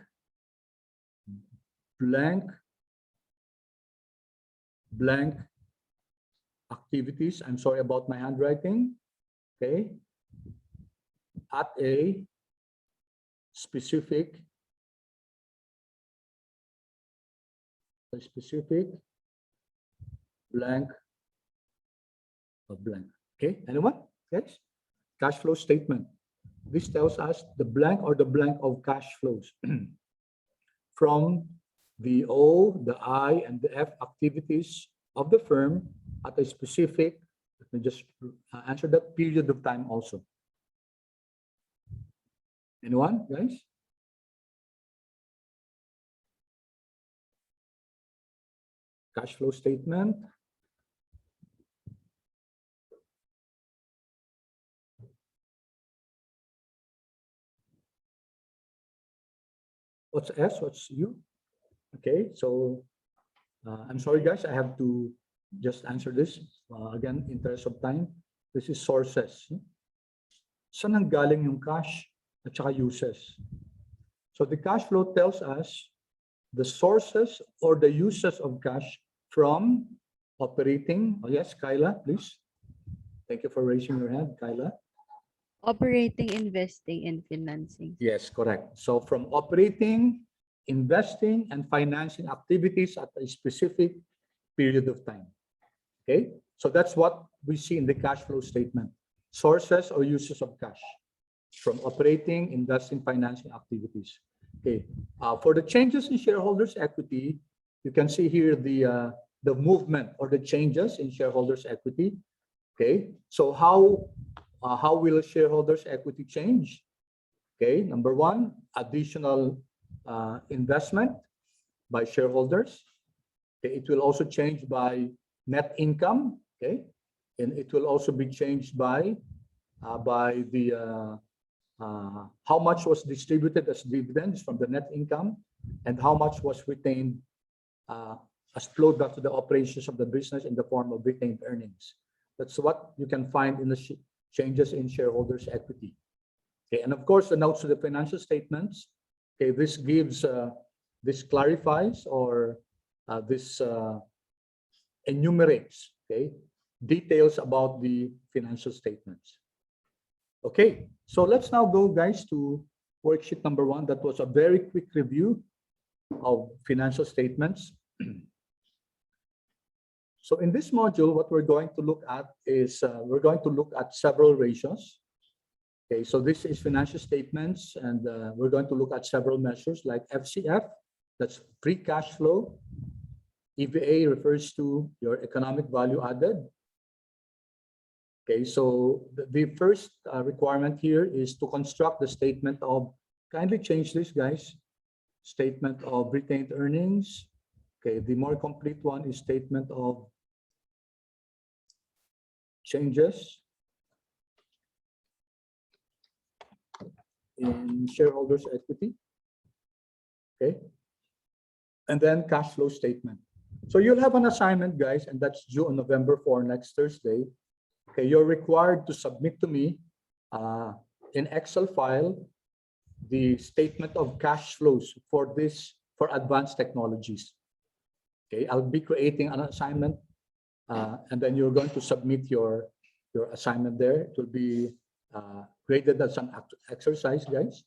Speaker 1: activities. I'm sorry about my handwriting. Okay, at a specific blank of blank. Okay, anyone? Yes. Cash flow statement. This tells us the blank or the blank of cash flows from the O, the I, and the F activities of the firm at a specific, let me just answer that, period of time also. Anyone, guys? Cash flow statement. What's S? What's U? Okay, so I'm sorry, guys. I have to just answer this. Again, in interest of time. This is sources. Saan nanggaling yung cash at saka uses? So the cash flow tells us the sources or the uses of cash from operating. Oh, yes, Kyla, please. Thank you for raising your hand, Kyla.
Speaker 2: Operating, investing, and financing.
Speaker 1: Yes, correct. So from operating, investing, and financing activities at a specific period of time. Okay, so that's what we see in the cash flow statement. Sources or uses of cash from operating, investing, financing activities. Okay, for the changes in shareholders' equity, you can see here the movement or the changes in shareholders' equity. Okay, so how will shareholders' equity change? Okay, number one, additional investment by shareholders. Okay, it will also change by net income. Okay, and it will also be changed by the how much was distributed as dividends from the net income and how much was retained as flowed back to the operations of the business in the form of retained earnings. That's what you can find in the changes in shareholders' equity. Okay, and of course, the notes to the financial statements. Okay, this gives, this clarifies or this enumerates, okay, details about the financial statements. Okay, so let's now go, guys, to worksheet number 1. That was a very quick review of financial statements. So in this module, what we're going to look at is we're going to look at several ratios. Okay, so this is financial statements, and we're going to look at several measures like FCF, that's free cash flow. EVA refers to your economic value added. Okay, so the first requirement here is to construct the statement of, kindly change this, guys, statement of retained earnings. Okay, the more complete one is statement of changes in shareholders' equity. Okay, and then cash flow statement. So you'll have an assignment, guys, and that's due on November 4, next Thursday. Okay, you're required to submit to me in Excel file the statement of cash flows for advanced technologies. Okay, I'll be creating an assignment and then you're going to submit your assignment there. It will be graded as an exercise, guys.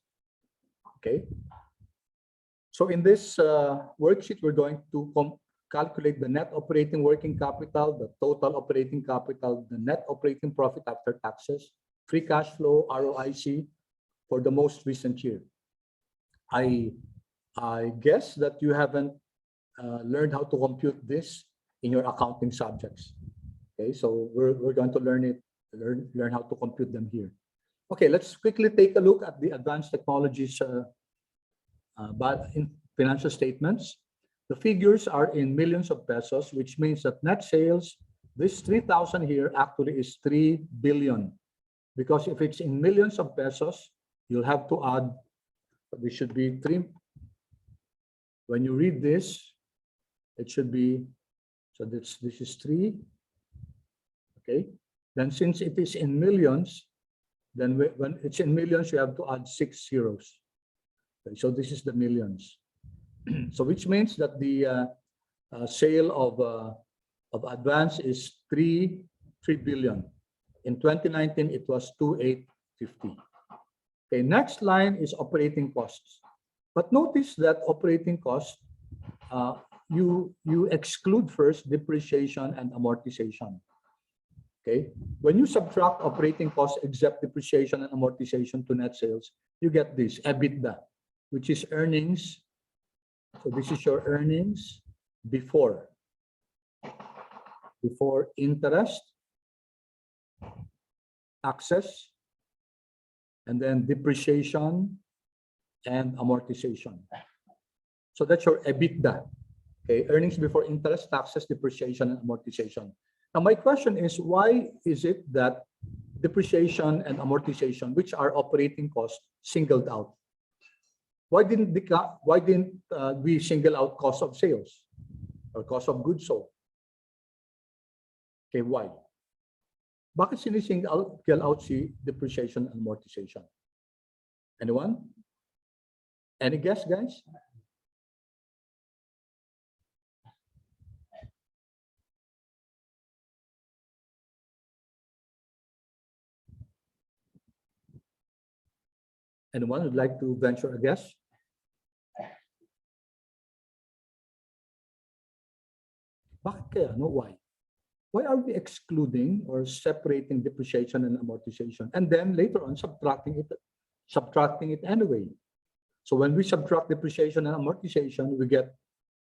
Speaker 1: Okay, so in this worksheet, we're going to calculate the net operating working capital, the total operating capital, the net operating profit after taxes, free cash flow, ROIC for the most recent year. I guess that you haven't learned how to compute this in your accounting subjects. Okay, so we're going to learn how to compute them here. Okay, let's quickly take a look at the advanced technologies but in financial statements. The figures are in millions of pesos, which means that net sales, this 3,000 here actually is 3 billion. Because if it's in millions of pesos, you'll have to add, this should be 3. When you read this, it should be, so this is 3. Okay, then since it is in millions, then when it's in millions, you have to add 6 zeros. Okay, so this is the millions. So which means that the sale of advance is 3 billion. In 2019, it was 2,850. Okay, next line is operating costs. But notice that operating costs, you exclude first depreciation and amortization. Okay, when you subtract operating costs except depreciation and amortization to net sales, you get this EBITDA, which is earnings. So this is your earnings before interest, taxes, and then depreciation and amortization. So that's your EBITDA. Okay, earnings before interest, taxes, depreciation, and amortization. Now my question is, why is it that depreciation and amortization, which are operating costs, singled out? Why didn't we single out cost of sales or cost of goods sold? Okay, why? Bakit sinisingle out si depreciation and amortization? Anyone? Any guess, guys? Anyone would like to venture a guess? Bakit kaya? No, why? Why are we excluding or separating depreciation and amortization, and then later on subtracting it anyway? So when we subtract depreciation and amortization, we get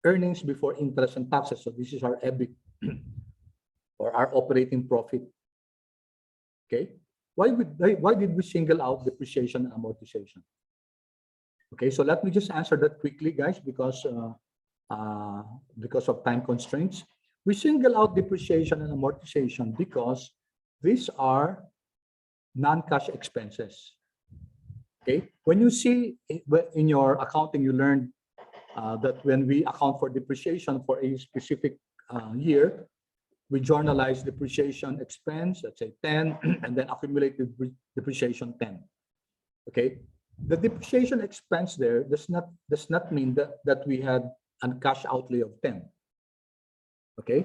Speaker 1: earnings before interest and taxes. So this is our EBIT or our operating profit. Okay, why did we single out depreciation and amortization? Okay, so let me just answer that quickly, guys, because of time constraints. We single out depreciation and amortization because these are non-cash expenses. Okay, when you see in your accounting, you learned that when we account for depreciation for a specific year, we journalize depreciation expense, let's say 10, and then accumulated depreciation 10. Okay, the depreciation expense there does not mean that we had a cash outlay of 10. Okay,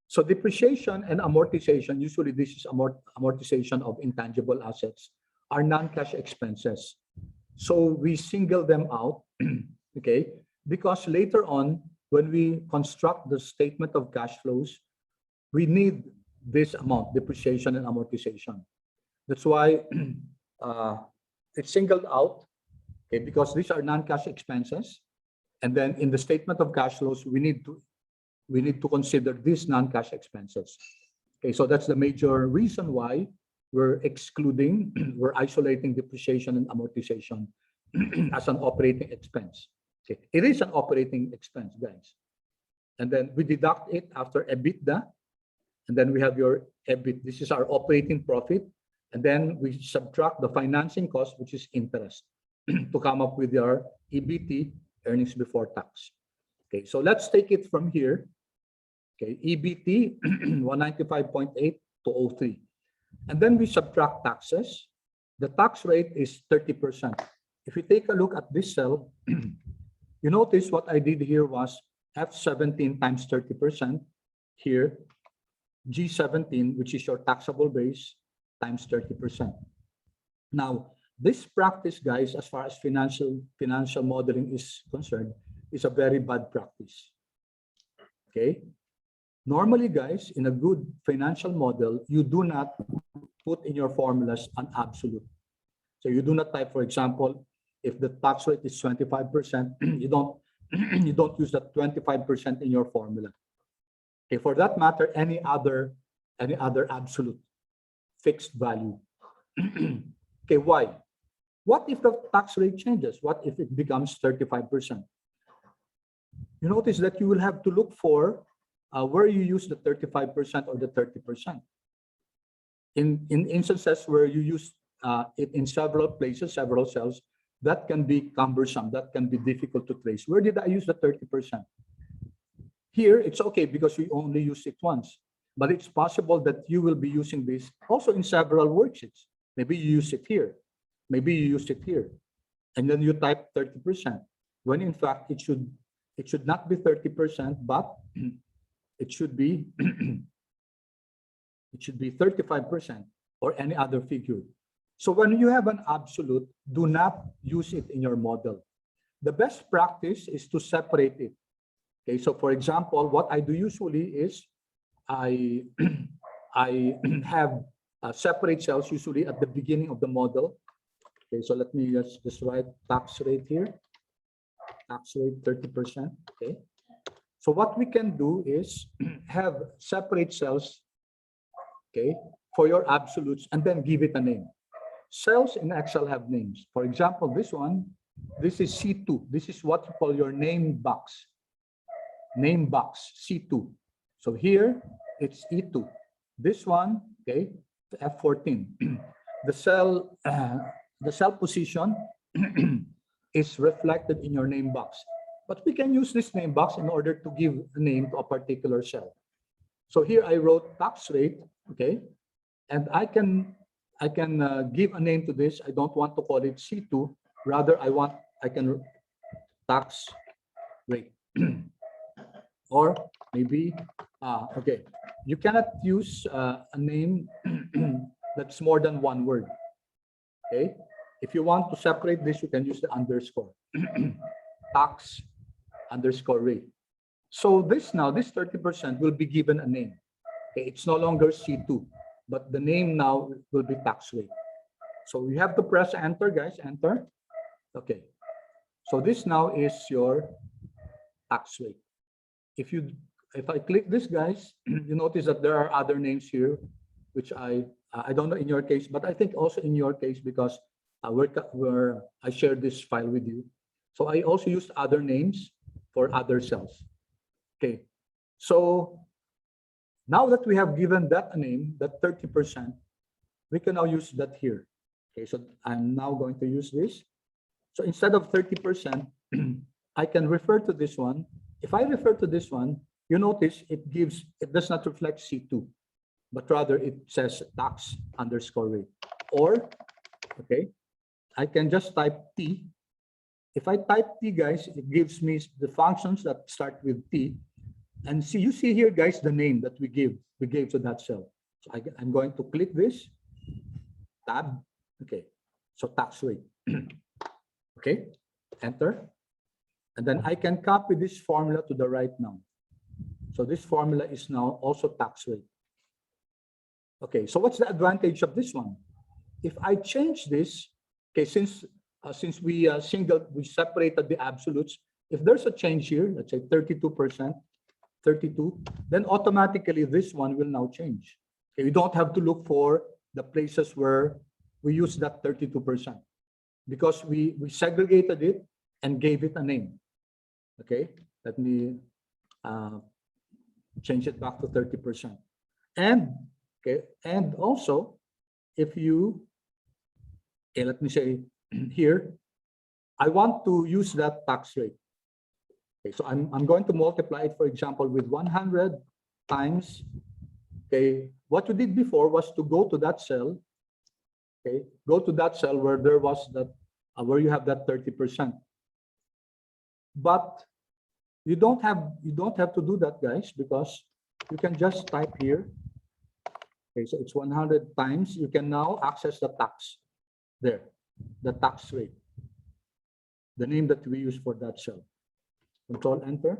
Speaker 1: so depreciation and amortization, usually this is amortization of intangible assets, are non-cash expenses. So we single them out, okay, because later on, when we construct the statement of cash flows, we need this amount, depreciation and amortization. That's why it's singled out, okay, because these are non-cash expenses. And then in the statement of cash flows, we need to consider these non-cash expenses. Okay, so that's the major reason why we're isolating depreciation and amortization as an operating expense. Okay, it is an operating expense, guys. And then we deduct it after EBITDA, and then we have your EBIT. This is our operating profit. And then we subtract the financing cost, which is interest, to come up with our EBT, earnings before tax. Okay, so let's take it from here. Okay, EBT 195.8 to 03. And then we subtract taxes. The tax rate is 30%. If you take a look at this cell, you notice what I did here was F17 times 30% here, G17, which is your taxable base, times 30%. Now, this practice, guys, as far as financial modeling is concerned, is a very bad practice. Okay? Normally, guys, in a good financial model, you do not put in your formulas an absolute. So you do not type, for example, if the tax rate is 25%, you don't use that 25% in your formula. Okay, for that matter, any other absolute fixed value. Okay, why? What if the tax rate changes? What if it becomes 35%? You notice that you will have to look for where you use the 35% or the 30%. In instances where you use it in several places, several cells, that can be cumbersome, that can be difficult to trace. Where did I use the 30%? Here, it's okay because we only use it once, but it's possible that you will be using this also in several worksheets. Maybe you use it here, maybe you use it here, and then you type 30%, when in fact it should not be 30%, but it should be 35% or any other figure. So when you have an absolute, do not use it in your model. The best practice is to separate it. Okay, so for example, what I do usually is I have separate cells usually at the beginning of the model. Okay, so let me just write tax rate here. Tax rate 30%. Okay. So what we can do is have separate cells, okay, for your absolutes and then give it a name. Cells in Excel have names. For example, this one, this is C2. This is what you call your name box. Name box, C2. So here, it's E2. This one, okay, F14. The cell position is reflected in your name box. But we can use this name box in order to give a name to a particular cell. So here I wrote tax rate, okay, and I can give a name to this. I don't want to call it C2. Rather, I can tax rate. Or maybe, okay, you cannot use a name that's more than one word. Okay, If you want to separate this, you can use the underscore. Tax underscore rate. So this now, this 30% will be given a name. Okay, it's no longer C2, but the name now will be tax rate. So you have to press enter, guys, enter. Okay, so this now is your tax rate. If I click this, guys, you notice that there are other names here, which I don't know in your case, but I think also in your case, because where I shared this file with you. So I also used other names for other cells. Okay, so now that we have given that a name, that 30%, we can now use that here. Okay, so I'm now going to use this. So instead of 30%, I can refer to this one. If I refer to this one, you notice it does not reflect C2, but rather it says tax underscore rate. Or, okay, I can just type T. If I type T, guys, it gives me the functions that start with T. And see, you see here, guys, the name that we gave to that cell. So I'm going to click this, tab, okay, so tax rate. Okay, enter. And then I can copy this formula to the right now. So this formula is now also tax rate. Okay, so what's the advantage of this one? If I change this, okay, since we separated the absolutes, if there's a change here, let's say 32%, 32, then automatically this one will now change. Okay, you don't have to look for the places where we use that 32% because we segregated it and gave it a name. Okay, let me change it back to 30%. And okay, and also if you, okay, let me say here, I want to use that tax rate. Okay, so I'm going to multiply it, for example, with 100 times, okay, what you did before was to go to that cell, okay, go to that cell where there was that, where you have that 30%. But you don't have to do that, guys, because you can just type here. Okay, so it's 100 times. You can now access the tax there, the tax rate, the name that we use for that cell. Control enter.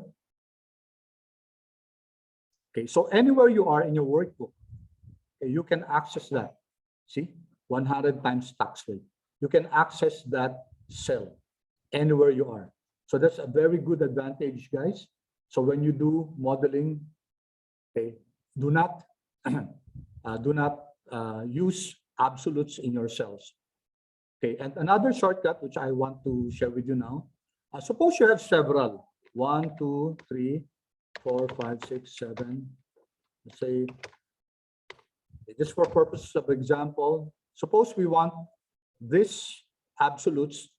Speaker 1: Okay, so anywhere you are in your workbook, okay, you can access that. See, 100 times tax rate. You can access that cell anywhere you are. So that's a very good advantage, guys. So when you do modeling, okay, do not use absolutes in your cells. Okay, and another shortcut which I want to share with you now. Suppose you have several. 1, 2, 3, 4, 5, 6, 7. Let's say, just for purposes of example, suppose we want this absolutes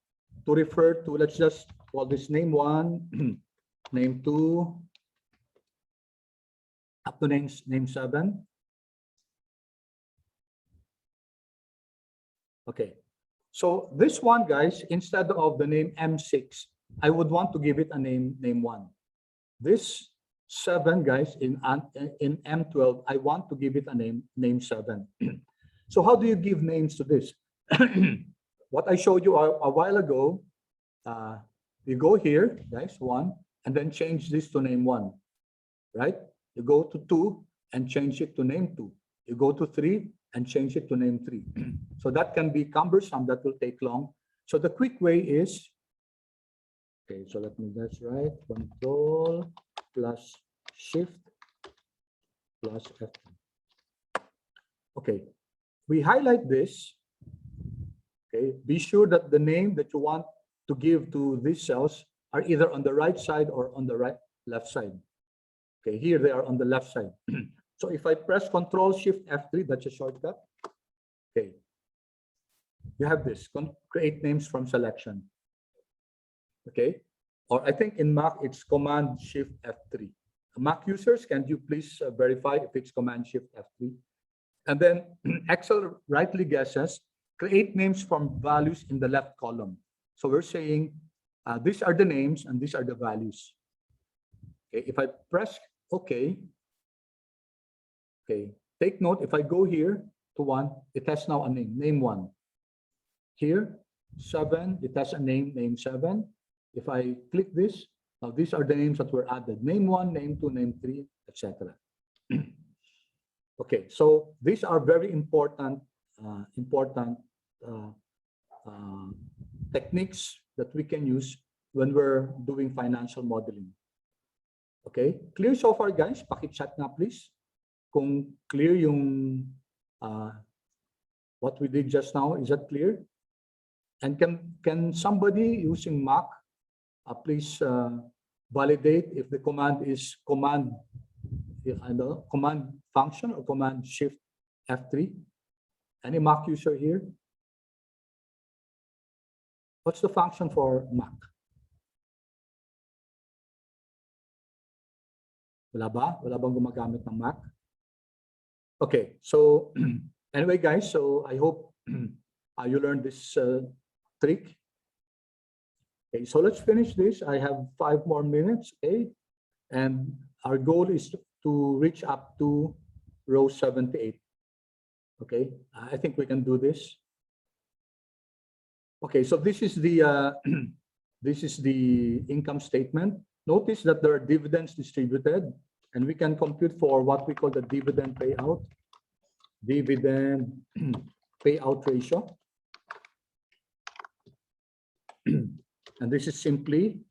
Speaker 1: to refer to, let's just call this name 1, name 2, up to name 7. Okay, so this one, guys, instead of the name M6, I would want to give it a name 1. This 7, guys, in M12, I want to give it a name 7. So how do you give names to this? What I showed you a while ago, you go here, guys, 1, and then change this to name 1, right? You go to 2 and change it to name 2. You go to 3 and change it to name 3. So that can be cumbersome, that will take long. So the quick way is, okay, so that's right, Control plus Shift plus F. Okay, we highlight this. Okay, be sure that the name that you want to give to these cells are either on the right side or on the left side. Okay, here they are on the left side. So if I press Control Shift F3, that's a shortcut. Okay, you have this, create names from selection. Okay, or I think in Mac it's Command Shift F3. Mac users, can you please verify if it's Command Shift F3? And then Excel rightly guesses, create names from values in the left column. So we're saying these are the names and these are the values. Okay, if I press OK, okay, take note, if I go here to 1, it has now a name 1. Here, 7, it has a name, name 7. If I click this, now these are the names that were added. Name 1, name 2, name 3, etc. Okay, so these are very important techniques that we can use when we're doing financial modeling. Okay, clear so far, guys? Paki-chat na please. Kung clear yung what we did just now, is that clear? And can somebody using Mac please validate if the command is command function or command shift F3? Any Mac user here? What's the function for Mac? Wala ba? Wala bang gumagamit ng Mac? Okay, so anyway, guys, so I hope you learned this trick. Okay, so let's finish this. I have 5 more minutes, okay? And our goal is to reach up to row 78. Okay, I think we can do this. Okay, so this is the this is the income statement. Notice that there are dividends distributed, and we can compute for what we call the dividend payout ratio. And this is simply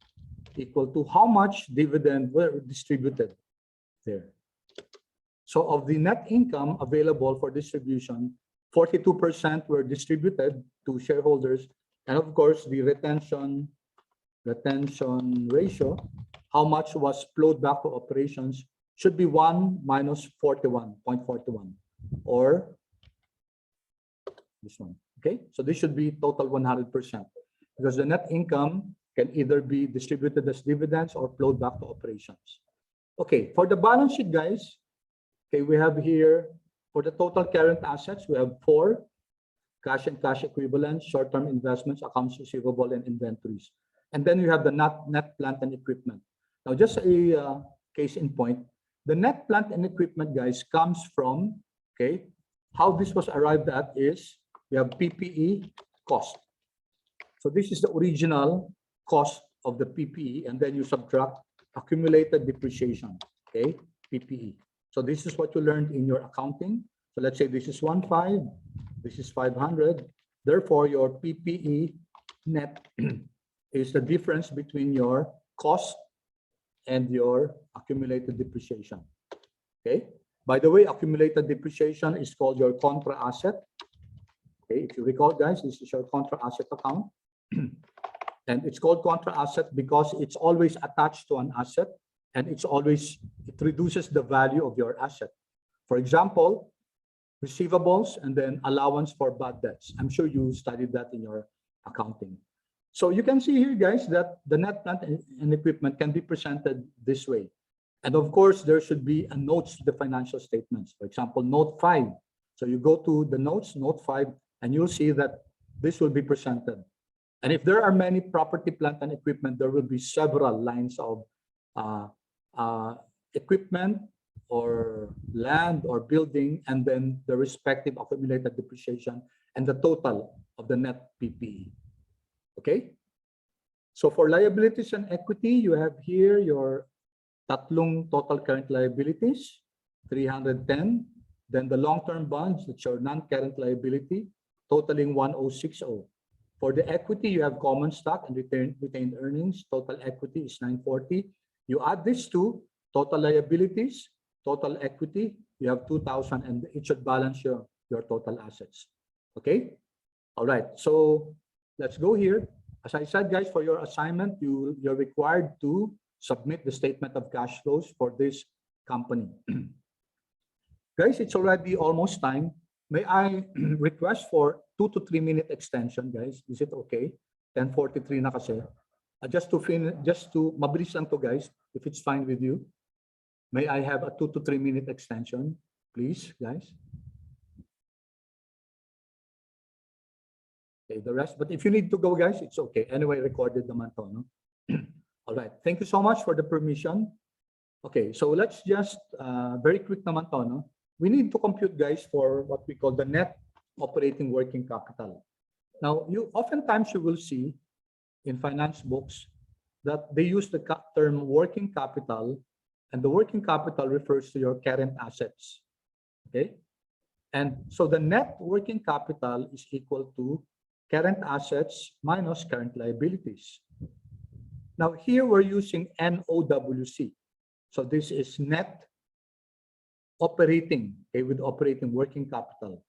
Speaker 1: equal to how much dividend were distributed there. So of the net income available for distribution, 42% were distributed to shareholders, and of course the retention ratio, how much was flowed back to operations, should be 1 minus 41.41, or this one. Okay, so this should be total 100%, because the net income can either be distributed as dividends or flowed back to operations. Okay, for the balance sheet, guys, okay, we have here for the total current assets, we have 4 cash and cash equivalents, short-term investments, accounts receivable, and inventories. And then you have the net plant and equipment. Now, just a case in point, the net plant and equipment, guys, comes from, okay, how this was arrived at is we have PPE cost. So this is the original cost of the PPE, and then you subtract accumulated depreciation, okay, PPE. So this is what you learned in your accounting. So let's say this is 1.5, this is 500. Therefore, your PPE net is the difference between your cost and your accumulated depreciation. Okay. By the way, accumulated depreciation is called your contra asset. Okay, if you recall, guys, this is your contra asset account. And it's called contra asset because it's always attached to an asset, and it reduces the value of your asset. For example, receivables and then allowance for bad debts. I'm sure you studied that in your accounting. So you can see here, guys, that the net plant and equipment can be presented this way. And of course, there should be a notes to the financial statements. For example, note 5. So you go to the notes, note 5, and you'll see that this will be presented. And if there are many property, plant, and equipment, there will be several lines of equipment or land or building, and then the respective accumulated depreciation and the total of the net PPE. Okay? So for liabilities and equity, you have here your tatlong total current liabilities, 310. Then the long-term bonds, which are non-current liability, totaling 1060. For the equity, you have common stock and retained earnings. Total equity is 940. You add these two, total liabilities, total equity, you have 2000, and it should balance your total assets. Okay? All right. So let's go here. As I said, guys, for your assignment, you're required to submit the statement of cash flows for this company. Guys, it's already almost time. May I request for 2 to 3 minute extension, guys? Is it okay? 10:43 na kasi. Just to mabilis lang to, guys, if it's fine with you. May I have a 2 to 3 minute extension, please, guys? Okay, the rest, but if you need to go, guys, it's okay. Anyway, recorded naman to, no? All right, thank you so much for the permission. Okay, so let's just very quick naman to, no? We need to compute, guys, for what we call the net operating working capital. Now, oftentimes you will see in finance books that they use the term working capital, and the working capital refers to your current assets. Okay? And so the net working capital is equal to current assets minus current liabilities. Now, here we're using NOWC. So this is net operating, okay, with operating working capital,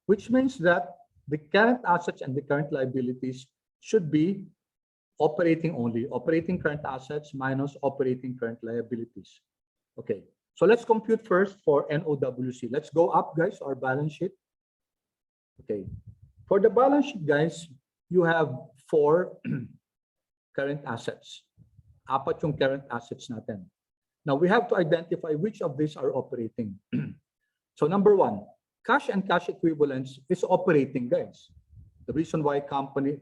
Speaker 1: which means that the current assets and the current liabilities should be operating only, operating current assets minus operating current liabilities. Okay, so let's compute first for NOWC. Let's go up, guys, our balance sheet. Okay, for the balance sheet, guys, you have 4 current assets. Apat yung current assets natin. Now, we have to identify which of these are operating. So number 1, cash and cash equivalents is operating, guys. The reason why a company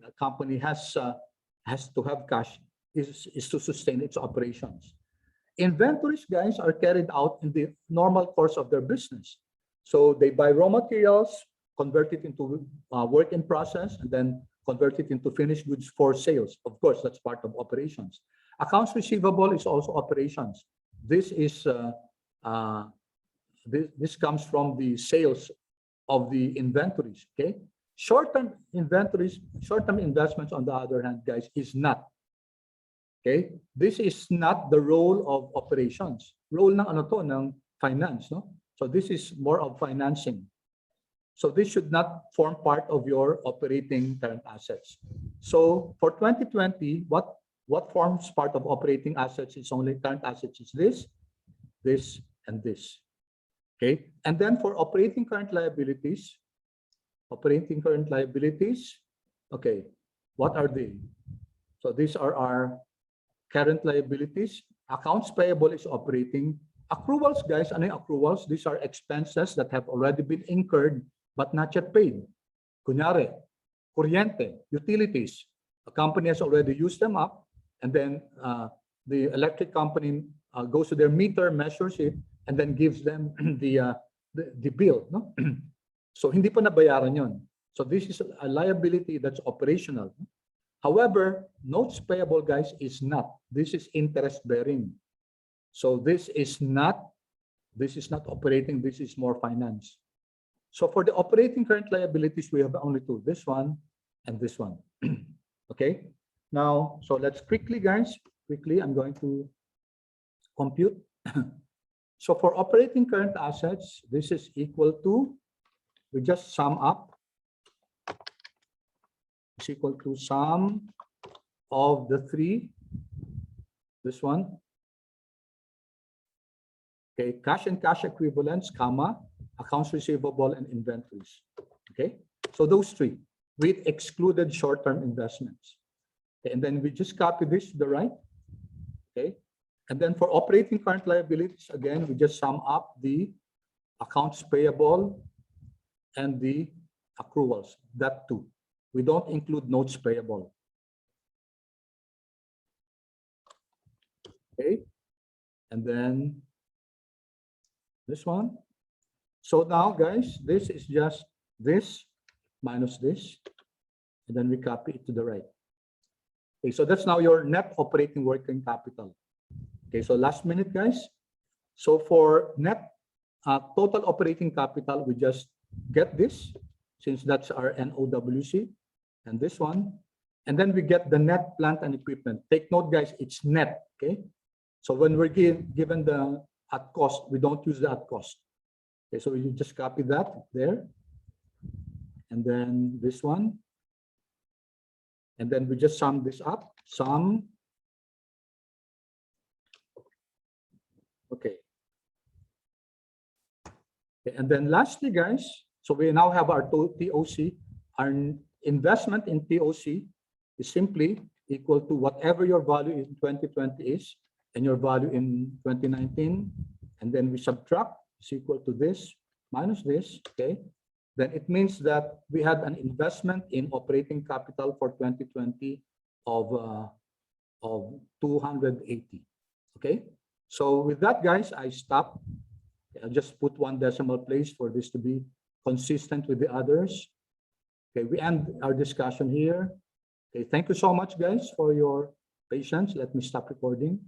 Speaker 1: has to have cash is to sustain its operations. Inventories, guys, are carried out in the normal course of their business. So they buy raw materials, convert it into work in process, and then convert it into finished goods for sales. Of course, that's part of operations. Accounts receivable is also operations. This is this comes from the sales of the inventories. Okay, short-term inventories, short-term investments, on the other hand, guys, is not. Okay, this is not the role of operations. Role ng ano to, ng finance, no? So this is more of financing. So this should not form part of your operating current assets. So for 2020, what forms part of operating assets is only current assets is this, and this. Okay, and then for operating current liabilities, okay, what are they? So these are our current liabilities. Accounts payable is operating. Accruals, guys, ano yung accruals? These are expenses that have already been incurred but not yet paid. Kunyari, kuryente, utilities. A company has already used them up, and then the electric company goes to their meter, measures it, and then gives them the bill. No? So hindi pa nabayaran yon. So this is a liability that's operational. However, notes payable, guys, is not. This is interest bearing. So this is not operating. This is more finance. So for the operating current liabilities, we have only 2. This one and this one. Okay. Now, so let's quickly, guys. I'm going to compute. So for operating current assets, this is equal to, we just sum up. It's equal to sum of the 3. This one. Okay, cash and cash equivalents, comma, accounts receivable and inventories. Okay, so those 3. We excluded short-term investments. Okay, and then we just copy this to the right. Okay, and then for operating current liabilities, again, we just sum up the accounts payable and the accruals, that too. We don't include notes payable. Okay, and then this one. So now, guys, this is just this minus this, and then we copy it to the right. Okay, so that's now your net operating working capital. Okay, so last minute, guys. So for net total operating capital, we just get this, since that's our NOWC, and this one. And then we get the net plant and equipment. Take note, guys, it's net, okay? So when we're given the at cost, we don't use the at cost. Okay, so you just copy that there. And then this one. And then we just sum this up. Sum. Okay. And then lastly, guys, so we now have our TOC. Our investment in TOC is simply equal to whatever your value in 2020 is and your value in 2019. And then we subtract, is equal to this minus this, okay? Then it means that we had an investment in operating capital for 2020 of 280, okay? So with that, guys, I stop. I'll just put 1 decimal place for this to be consistent with the others. Okay, we end our discussion here. Okay, thank you so much, guys, for your patience. Let me stop recording.